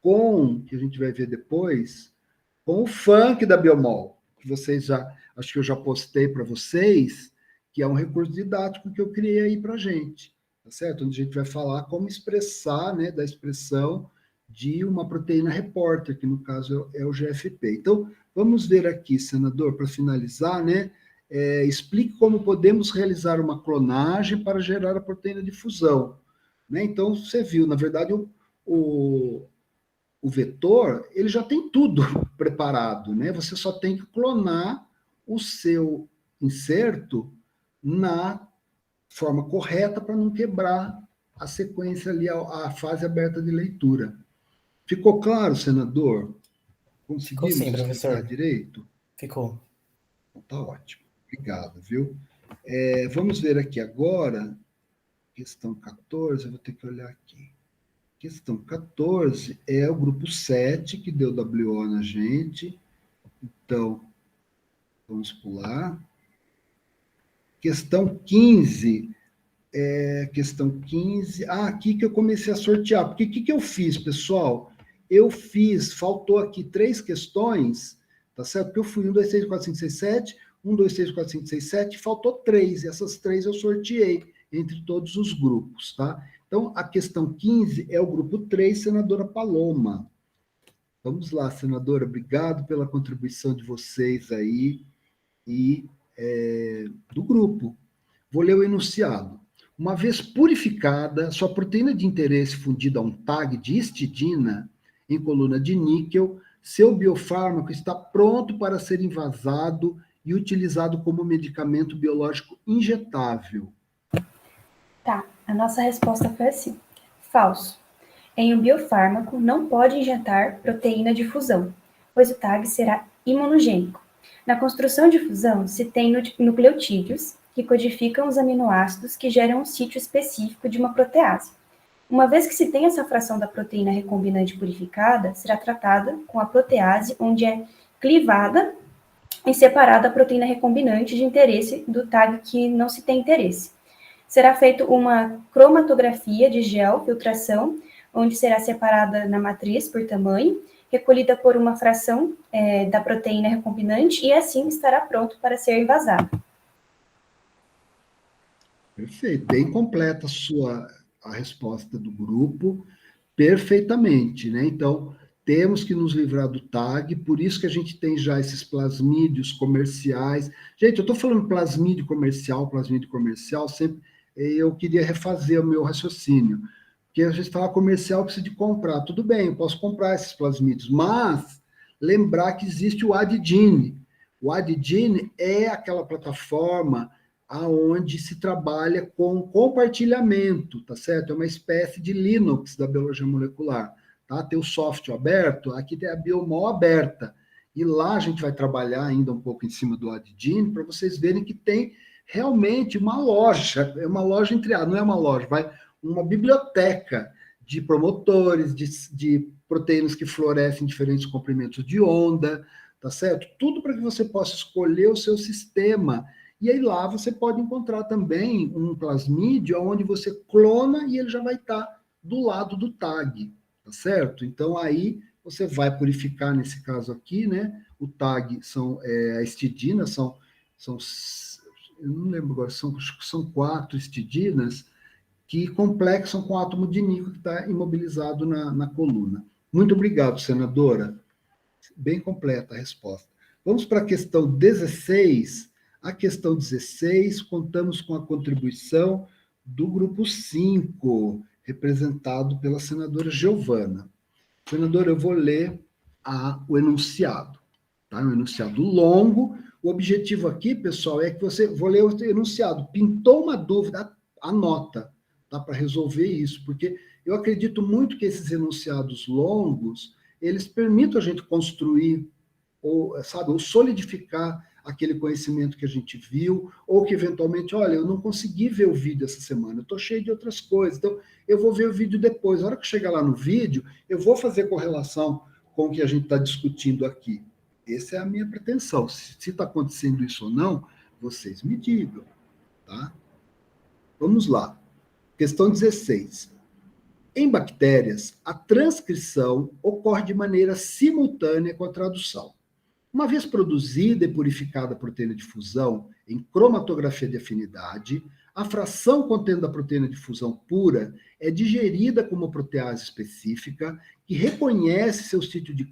com, que a gente vai ver depois, com o funk da Biomol, que vocês acho que eu já postei para vocês, que é um recurso didático que eu criei aí para a gente, tá certo? Onde a gente vai falar como expressar, né, da expressão de uma proteína repórter, que no caso é o GFP. Então, vamos ver aqui, senador, para finalizar, né? Explique como podemos realizar uma clonagem para gerar a proteína de fusão. Né? Então, você viu, na verdade, o vetor, ele já tem tudo preparado, né? Você só tem que clonar o seu inserto na forma correta para não quebrar a sequência ali, a fase aberta de leitura. Ficou claro, senador? Conseguimos sim, explicar professor. direito? Ficou. Então, tá ótimo. Obrigado, viu? Vamos ver aqui agora, questão 14, eu vou ter que olhar aqui. Questão 14 é o grupo 7, que deu WO na gente. Então, vamos pular. Questão 15. Questão 15. Aqui que eu comecei a sortear. Porque o que eu fiz, pessoal? Faltou aqui 3 questões, tá certo? Porque eu fui 1, 2, 3, 4, 5, 6, 7, 1, 2, 3, 4, 5, 6, 7, faltou 3. Essas 3 eu sorteei entre todos os grupos, tá? Então, a questão 15 é o grupo 3, senadora Paloma. Vamos lá, senadora, obrigado pela contribuição de vocês aí e do grupo. Vou ler o enunciado. Uma vez purificada, sua proteína de interesse fundida a um tag de histidina em coluna de níquel, seu biofármaco está pronto para ser invasado e utilizado como medicamento biológico injetável. Tá, a nossa resposta foi assim. Falso. Em um biofármaco, não pode injetar proteína de fusão, pois o tag será imunogênico. Na construção de fusão, se tem nucleotídeos, que codificam os aminoácidos que geram um sítio específico de uma protease. Uma vez que se tem essa fração da proteína recombinante purificada, será tratada com a protease, onde é clivada e separada a proteína recombinante de interesse do tag que não se tem interesse. Será feita uma cromatografia de gel, filtração, onde será separada na matriz por tamanho, recolhida por uma fração da proteína recombinante e assim estará pronto para ser invasado. Perfeito, bem completa a resposta do grupo, perfeitamente, né? Então, temos que nos livrar do tag, por isso que a gente tem já esses plasmídios comerciais. Gente, eu estou falando plasmídio comercial, sempre eu queria refazer o meu raciocínio, porque a gente fala comercial, precisa de comprar. Tudo bem, eu posso comprar esses plasmídios, mas lembrar que existe o Adgene. O Adgene é aquela plataforma aonde se trabalha com compartilhamento, tá certo? É uma espécie de Linux da biologia molecular, tá? Tem o software aberto, aqui tem a Biomol aberta, e lá a gente vai trabalhar ainda um pouco em cima do Adgene, para vocês verem que tem realmente uma loja, é uma loja não é uma loja, uma biblioteca de promotores, de proteínas que florescem em diferentes comprimentos de onda, tá certo? Tudo para que você possa escolher o seu sistema. E aí lá você pode encontrar também um plasmídio onde você clona e ele já vai estar do lado do tag, tá certo? Então aí você vai purificar, nesse caso aqui, né? O tag a histidina, são eu não lembro agora, são 4 histidinas que complexam com o átomo de níquel que está imobilizado na coluna. Muito obrigado, senadora. Bem completa a resposta. Vamos para a questão 16. A questão 16, contamos com a contribuição do grupo 5, representado pela senadora Giovana. Senadora, eu vou ler o enunciado. Tá? Um enunciado longo. O objetivo aqui, pessoal, é que vou ler o enunciado. Pintou uma dúvida, anota, tá? Para resolver isso, porque eu acredito muito que esses enunciados longos, eles permitem a gente construir, ou solidificar aquele conhecimento que a gente viu, ou que eventualmente, olha, eu não consegui ver o vídeo essa semana, eu estou cheio de outras coisas, então eu vou ver o vídeo depois. Na hora que chegar lá no vídeo, eu vou fazer correlação com o que a gente está discutindo aqui. Essa é a minha pretensão. Se está acontecendo isso ou não, vocês me digam, tá? Vamos lá. Questão 16. Em bactérias, a transcrição ocorre de maneira simultânea com a tradução. Uma vez produzida e purificada a proteína de fusão em cromatografia de afinidade, a fração contendo a proteína de fusão pura é digerida com uma protease específica que reconhece seu sítio de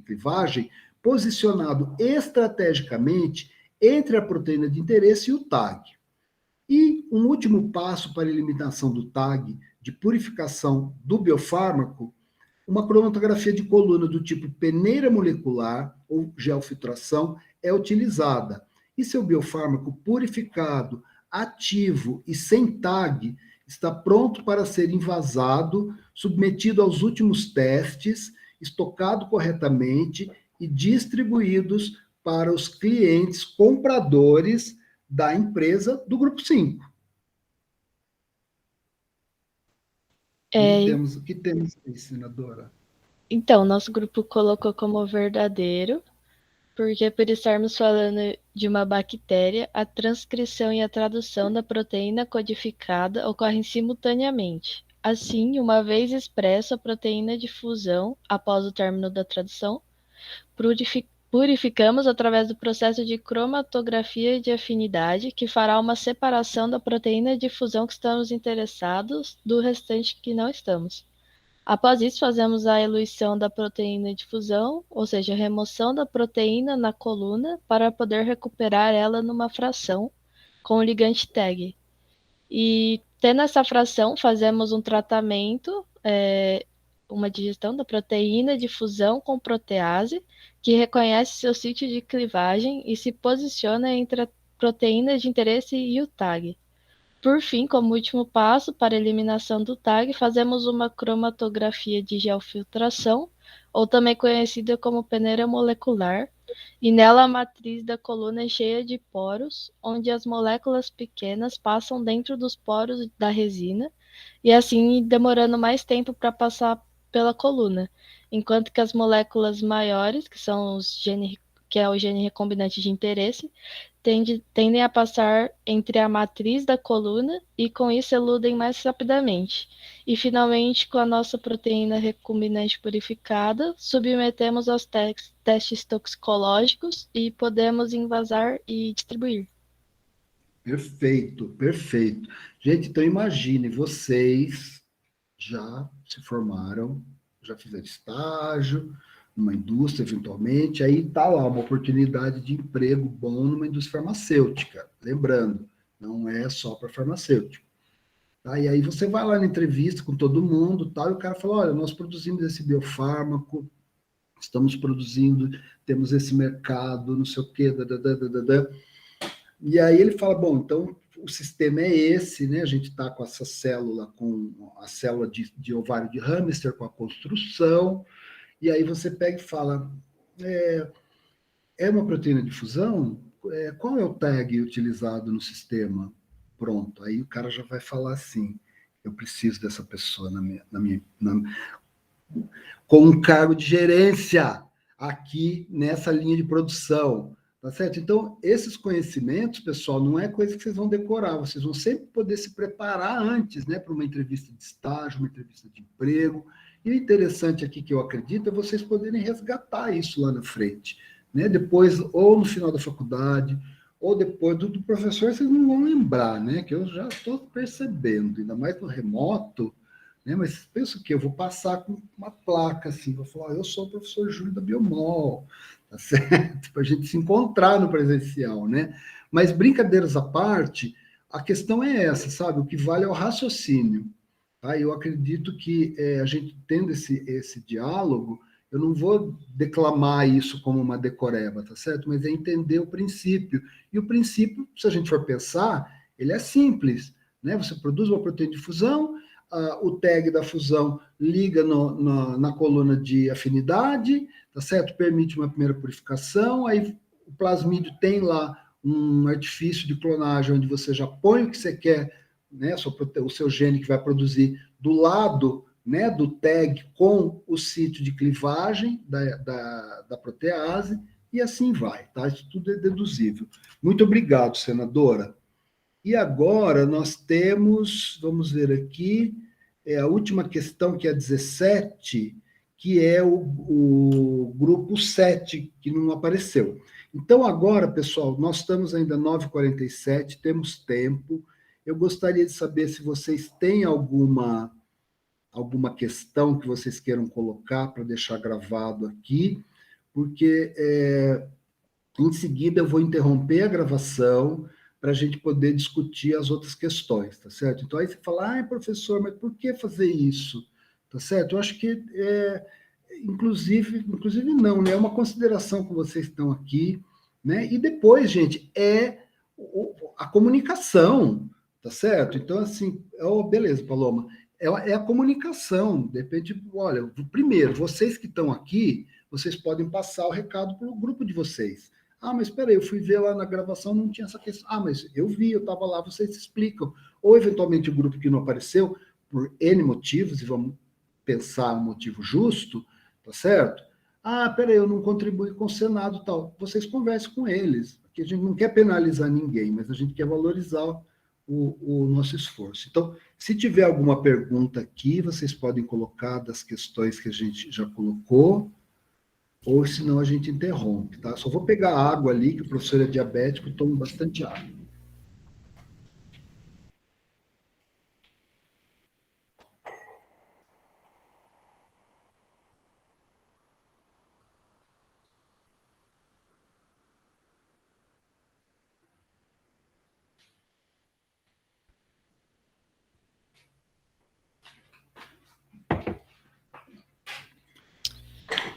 clivagem posicionado estrategicamente entre a proteína de interesse e o tag. E um último passo para a eliminação do tag de purificação do biofármaco, uma cromatografia de coluna do tipo peneira molecular ou geofiltração é utilizada. E seu biofármaco purificado ativo e sem tag, está pronto para ser envasado, submetido aos últimos testes, estocado corretamente e distribuídos para os clientes compradores da empresa do Grupo 5. O que temos aí, senadora? Então, nosso grupo colocou como verdadeiro, porque por estarmos falando de uma bactéria, a transcrição e a tradução da proteína codificada ocorrem simultaneamente. Assim, uma vez expressa a proteína de fusão, após o término da tradução, purificamos através do processo de cromatografia de afinidade, que fará uma separação da proteína de fusão que estamos interessados do restante que não estamos. Após isso, fazemos a eluição da proteína de fusão, ou seja, a remoção da proteína na coluna para poder recuperar ela numa fração com o ligante tag. E tendo essa fração, fazemos um tratamento, uma digestão da proteína de fusão com protease, que reconhece seu sítio de clivagem e se posiciona entre a proteína de interesse e o tag. Por fim, como último passo para a eliminação do tag, fazemos uma cromatografia de geofiltração, ou também conhecida como peneira molecular, e nela a matriz da coluna é cheia de poros, onde as moléculas pequenas passam dentro dos poros da resina, e assim demorando mais tempo para passar pela coluna, enquanto que as moléculas maiores, que é o gene recombinante de interesse, tendem a passar entre a matriz da coluna e com isso eludem mais rapidamente. E finalmente, com a nossa proteína recombinante purificada, submetemos aos testes toxicológicos e podemos invasar e distribuir. Perfeito, perfeito. Gente, então imagine, vocês já se formaram, já fizeram estágio numa indústria, eventualmente, aí está lá uma oportunidade de emprego bom numa indústria farmacêutica. Lembrando, não é só para farmacêutico. Tá? E aí você vai lá na entrevista com todo mundo, tal, e o cara fala, olha, nós produzimos esse biofármaco, estamos produzindo, temos esse mercado, não sei o quê, E aí ele fala, bom, então o sistema é esse, né? A gente está com essa célula, com a célula de ovário de hamster, com a construção, e aí você pega e fala, é uma proteína de fusão? Qual é o tag utilizado no sistema? Pronto, aí o cara já vai falar assim, eu preciso dessa pessoa com um cargo de gerência aqui nessa linha de produção, tá certo? Então, esses conhecimentos, pessoal, não é coisa que vocês vão decorar, vocês vão sempre poder se preparar antes, né, para uma entrevista de estágio, uma entrevista de emprego. E o interessante aqui que eu acredito é vocês poderem resgatar isso lá na frente, né? Depois, ou no final da faculdade, ou depois do professor, vocês não vão lembrar, né? Que eu já estou percebendo, ainda mais no remoto, né? Mas penso que eu vou passar com uma placa assim, vou falar, eu sou o professor Júlio da Biomol, tá certo? Para a gente se encontrar no presencial, né? Mas brincadeiras à parte, a questão é essa, sabe? O que vale é o raciocínio. Tá? Eu acredito que a gente tendo esse diálogo, eu não vou declamar isso como uma decoreba, tá certo? Mas é entender o princípio. E o princípio, se a gente for pensar, ele é simples, né? Você produz uma proteína de fusão, o tag da fusão liga na coluna de afinidade, tá certo? Permite uma primeira purificação, aí o plasmídio tem lá um artifício de clonagem onde você já põe o que você quer, né, o seu gene que vai produzir do lado, né, do tag com o sítio de clivagem da protease, e assim vai, tá? Isso tudo é deduzível. Muito obrigado, senadora. E agora nós temos, vamos ver aqui, a última questão, que é a 17, que é o grupo 7, que não apareceu. Então agora, pessoal, nós estamos ainda 9h47, temos tempo. Eu gostaria de saber se vocês têm alguma questão que vocês queiram colocar para deixar gravado aqui, porque em seguida eu vou interromper a gravação para a gente poder discutir as outras questões, tá certo? Então aí você fala, professor, mas por que fazer isso? Tá certo? Eu acho que, inclusive não, né? É uma consideração que vocês estão aqui, né? E depois, gente, a comunicação, tá certo? Então, assim, beleza, Paloma, é a comunicação. De repente, olha, primeiro, vocês que estão aqui, vocês podem passar o recado para o grupo de vocês. Ah, mas espera aí, eu fui ver lá na gravação, não tinha essa questão. Ah, mas eu vi, eu estava lá, vocês explicam. Ou, eventualmente, o grupo que não apareceu, por N motivos, e vamos pensar um motivo justo, tá certo? Ah, peraí, eu não contribuí com o Senado e tal. Vocês conversem com eles, porque a gente não quer penalizar ninguém, mas a gente quer valorizar o nosso esforço. Então, se tiver alguma pergunta aqui, vocês podem colocar das questões que a gente já colocou, ou senão a gente interrompe, tá? Só vou pegar água ali, que o professor é diabético, eu tomo bastante água.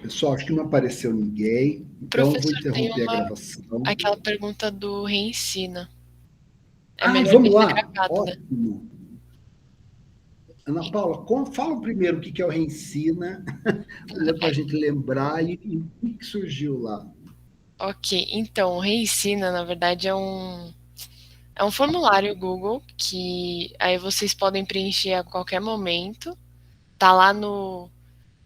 Pessoal, acho que não apareceu ninguém, então vou interromper a gravação. Aquela pergunta do reensina. Vamos lá. Gravado, ótimo. Né? Ana Paula, fala primeiro o que é o reensina, para a gente lembrar e o que surgiu lá. Ok, então, o reensina, na verdade, é um formulário Google que aí vocês podem preencher a qualquer momento. Tá lá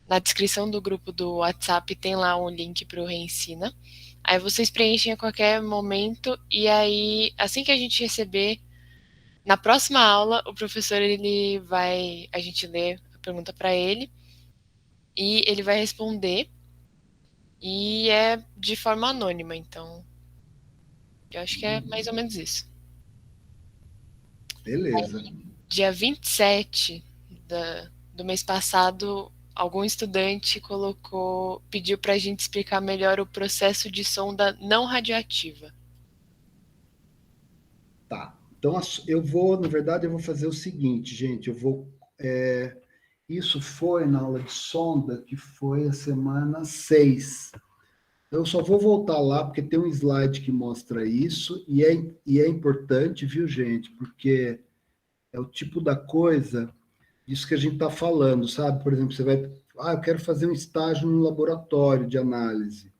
na descrição do grupo do WhatsApp, tem lá um link para o Reensina. Aí vocês preenchem a qualquer momento e aí, assim que a gente receber, na próxima aula, o professor, a gente lê a pergunta para ele e ele vai responder e é de forma anônima, então eu acho que é mais ou menos isso. Beleza. Aí, dia 27 do mês passado, algum estudante pediu para a gente explicar melhor o processo de sonda não radioativa. Tá. Então, na verdade, eu vou fazer o seguinte, gente, isso foi na aula de sonda, que foi a semana 6. Eu só vou voltar lá, porque tem um slide que mostra isso, e é importante, viu, gente? Porque é o tipo da coisa, isso que a gente está falando, sabe? Por exemplo, você vai... eu quero fazer um estágio no laboratório de análise,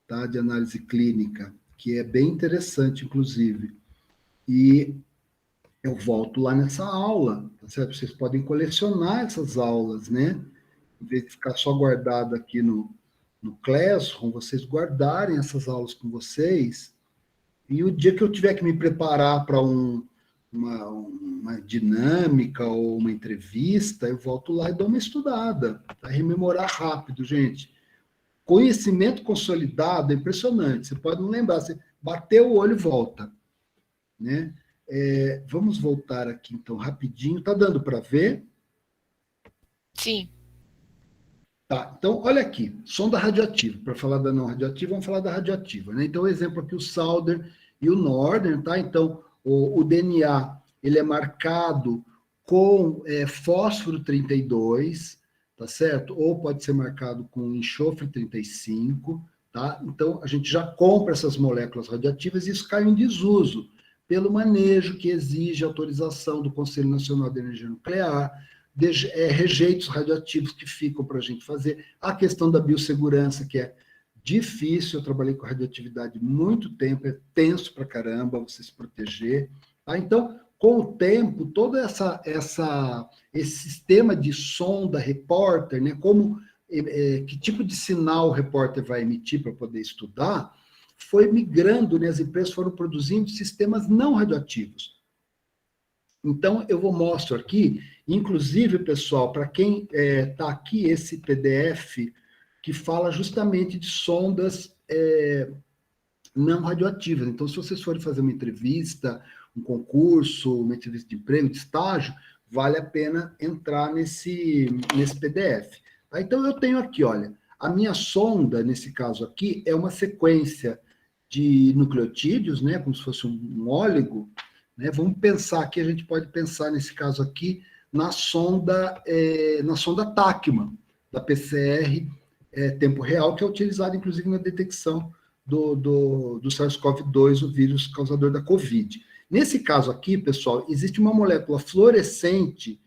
tá? De análise clínica, que é bem interessante, inclusive. E eu volto lá nessa aula, tá certo? Vocês podem colecionar essas aulas, né? Em vez de ficar só guardado aqui no Classroom, vocês guardarem essas aulas com vocês, e o dia que eu tiver que me preparar para uma dinâmica ou uma entrevista, eu volto lá e dou uma estudada, para rememorar rápido, gente. Conhecimento consolidado é impressionante, você pode não lembrar, você bateu o olho e volta, né? Vamos voltar aqui, então, rapidinho. Tá dando para ver? Sim. Tá, então, olha aqui, sonda radioativa. Para falar da não radioativa, vamos falar da radioativa, né? Então, o exemplo aqui, o Southern e o Northern, tá? Então, o DNA, ele é marcado com fósforo 32, tá certo? Ou pode ser marcado com enxofre 35, tá? Então, a gente já compra essas moléculas radioativas e isso cai em desuso pelo manejo que exige autorização do Conselho Nacional de Energia Nuclear, rejeitos radioativos que ficam para a gente fazer, a questão da biossegurança, que é difícil, eu trabalhei com radioatividade muito tempo, é tenso para caramba você se proteger. Tá? Então, com o tempo, todo esse sistema de sonda, repórter, né, que tipo de sinal o repórter vai emitir para poder estudar, foi migrando, né, as empresas foram produzindo sistemas não radioativos. Então, eu mostro aqui, inclusive, pessoal, para quem está aqui, esse PDF, que fala justamente de sondas não radioativas. Então, se vocês forem fazer uma entrevista, um concurso, uma entrevista de emprego, de estágio, vale a pena entrar nesse PDF. Tá? Então, eu tenho aqui, olha, a minha sonda, nesse caso aqui, é uma sequência de nucleotídeos, né, como se fosse um óligo, né? Vamos pensar aqui, a gente pode pensar nesse caso aqui na sonda TACMA, da PCR tempo real, que é utilizada inclusive na detecção do SARS-CoV-2, o vírus causador da Covid. Nesse caso aqui, pessoal, existe uma molécula fluorescente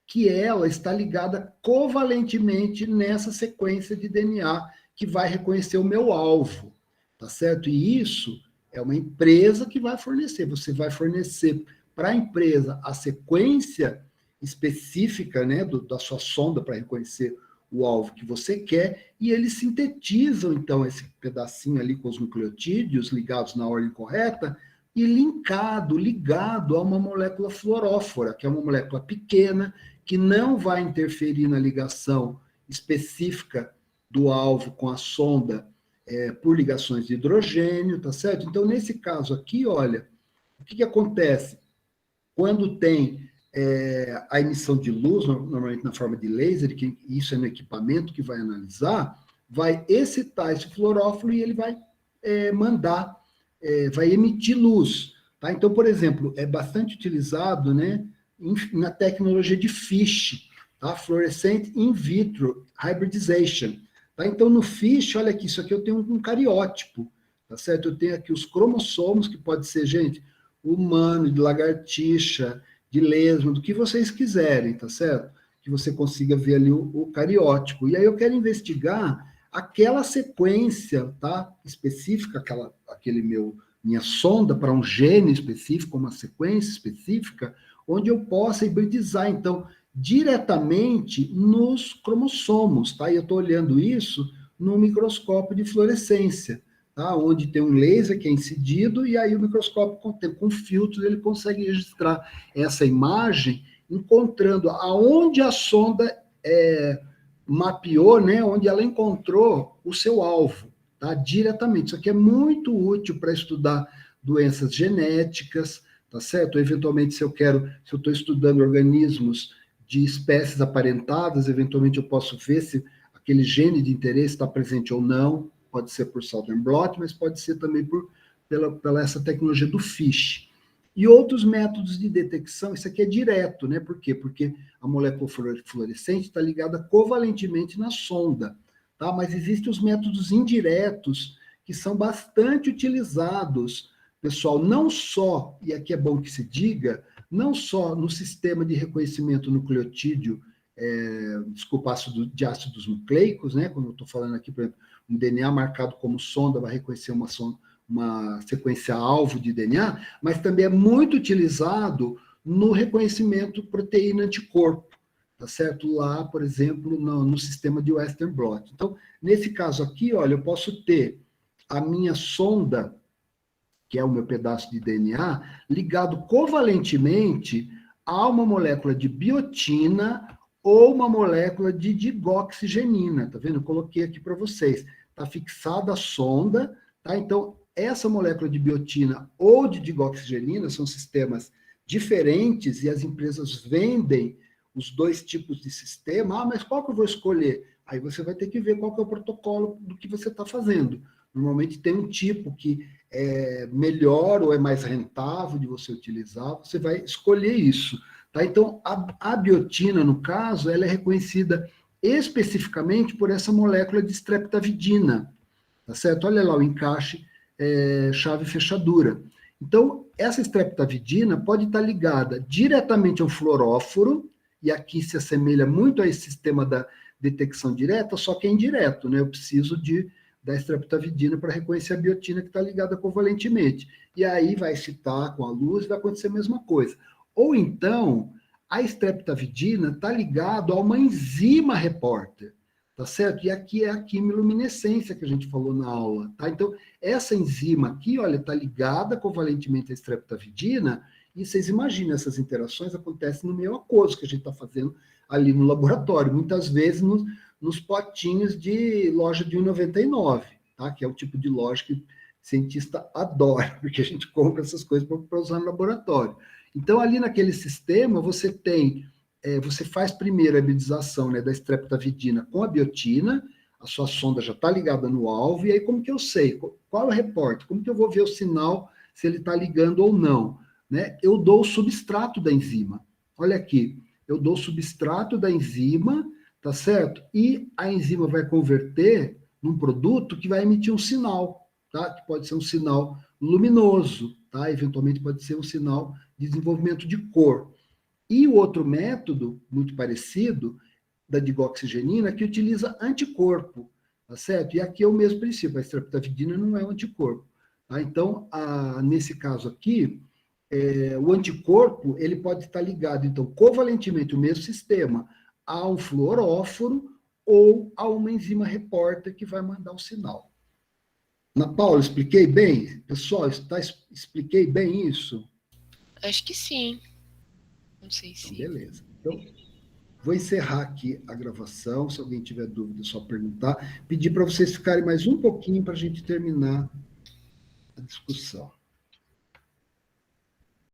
que ela está ligada covalentemente nessa sequência de DNA que vai reconhecer o meu alvo, tá certo? E isso é uma empresa que vai fornecer. Você vai fornecer para a empresa a sequência específica, né, da sua sonda para reconhecer o alvo que você quer, e eles sintetizam, então, esse pedacinho ali com os nucleotídeos ligados na ordem correta e ligado a uma molécula fluorófora, que é uma molécula pequena, que não vai interferir na ligação específica do alvo com a sonda por ligações de hidrogênio, tá certo? Então, nesse caso aqui, olha, o que acontece? Quando tem a emissão de luz, normalmente na forma de laser, que isso é no equipamento que vai analisar, vai excitar esse fluoróforo e ele vai vai emitir luz. Tá? Então, por exemplo, é bastante utilizado, né, na tecnologia de FISH, tá? Fluorescent In Vitro Hybridization. Tá? Então, no FISH, olha aqui, isso aqui eu tenho um cariótipo, tá certo? Eu tenho aqui os cromossomos, que pode ser, gente, humano, de lagartixa, de lesma, do que vocês quiserem, tá certo? Que você consiga ver ali o cariótipo. E aí eu quero investigar aquela sequência, tá? Específica, minha sonda para um gene específico, uma sequência específica, onde eu possa hibridizar, então, diretamente nos cromossomos, tá? E eu estou olhando isso no microscópio de fluorescência, tá? Onde tem um laser que é incidido, e aí o microscópio com filtros ele consegue registrar essa imagem, encontrando aonde a sonda mapeou, né? Onde ela encontrou o seu alvo, tá? Diretamente. Isso aqui é muito útil para estudar doenças genéticas, tá certo? Eventualmente, se eu estou estudando organismos de espécies aparentadas, eventualmente eu posso ver se aquele gene de interesse está presente ou não. Pode ser por Southern blot, mas pode ser também pela essa tecnologia do FISH. E outros métodos de detecção, isso aqui é direto, né? Por quê? Porque a molécula fluorescente está ligada covalentemente na sonda, tá? Mas existem os métodos indiretos que são bastante utilizados, pessoal, não só, e aqui é bom que se diga, não só no sistema de reconhecimento nucleotídeo, de ácidos nucleicos, né? Quando eu estou falando aqui, por exemplo, um DNA marcado como sonda vai reconhecer uma sequência alvo de DNA, mas também é muito utilizado no reconhecimento proteína-anticorpo, tá certo? Lá, por exemplo, no sistema de Western blot. Então, nesse caso aqui, olha, eu posso ter a minha sonda, que é o meu pedaço de DNA, ligado covalentemente a uma molécula de biotina ou uma molécula de digoxigenina, tá vendo? Eu coloquei aqui para vocês. Está fixada a sonda, tá? Então, essa molécula de biotina ou de digoxigenina são sistemas diferentes e as empresas vendem os dois tipos de sistema. Ah, mas qual que eu vou escolher? Aí você vai ter que ver qual que é o protocolo do que você está fazendo. Normalmente tem um tipo que é melhor ou é mais rentável de você utilizar, você vai escolher isso. Tá? Então, a biotina, no caso, ela é reconhecida especificamente por essa molécula de streptavidina, tá certo? Olha lá o encaixe chave fechadura. Então, essa streptavidina pode estar ligada diretamente ao fluoróforo, e aqui se assemelha muito a esse sistema da detecção direta, só que é indireto, né? Eu preciso da streptavidina para reconhecer a biotina que está ligada covalentemente. E aí vai excitar com a luz, vai acontecer a mesma coisa. Ou então, a streptavidina está ligada a uma enzima repórter, tá certo? E aqui é a quimiluminescência que a gente falou na aula, tá? Então, essa enzima aqui, olha, está ligada covalentemente à streptavidina, e vocês imaginam, essas interações acontecem no meio aquoso que a gente está fazendo ali no laboratório, muitas vezes nos potinhos de loja de R$1,99, tá? Que é o tipo de loja que cientista adora, porque a gente compra essas coisas para usar no laboratório. Então, ali naquele sistema, você faz primeiro a hibridização, né, da streptavidina com a biotina, a sua sonda já está ligada no alvo, e aí como que eu sei? Qual é o repórter? Como que eu vou ver o sinal se ele está ligando ou não? Né? Eu dou o substrato da enzima. Olha aqui, eu dou o substrato da enzima, tá certo? E a enzima vai converter num produto que vai emitir um sinal, tá? Que pode ser um sinal luminoso, tá? Eventualmente pode ser um sinal de desenvolvimento de cor. E o outro método, muito parecido, da digoxigenina, que utiliza anticorpo, tá certo? E aqui é o mesmo princípio, a estreptavidina não é um anticorpo, tá? Então, nesse caso aqui, o anticorpo, ele pode estar ligado, então, covalentemente, o mesmo sistema, a um fluoróforo ou a uma enzima repórter que vai mandar o sinal. Ana Paula, expliquei bem? Pessoal, expliquei bem isso? Acho que sim. Não sei Então, se. beleza. Então, vou encerrar aqui a gravação. Se alguém tiver dúvida, é só perguntar. Pedir para vocês ficarem mais um pouquinho para a gente terminar a discussão.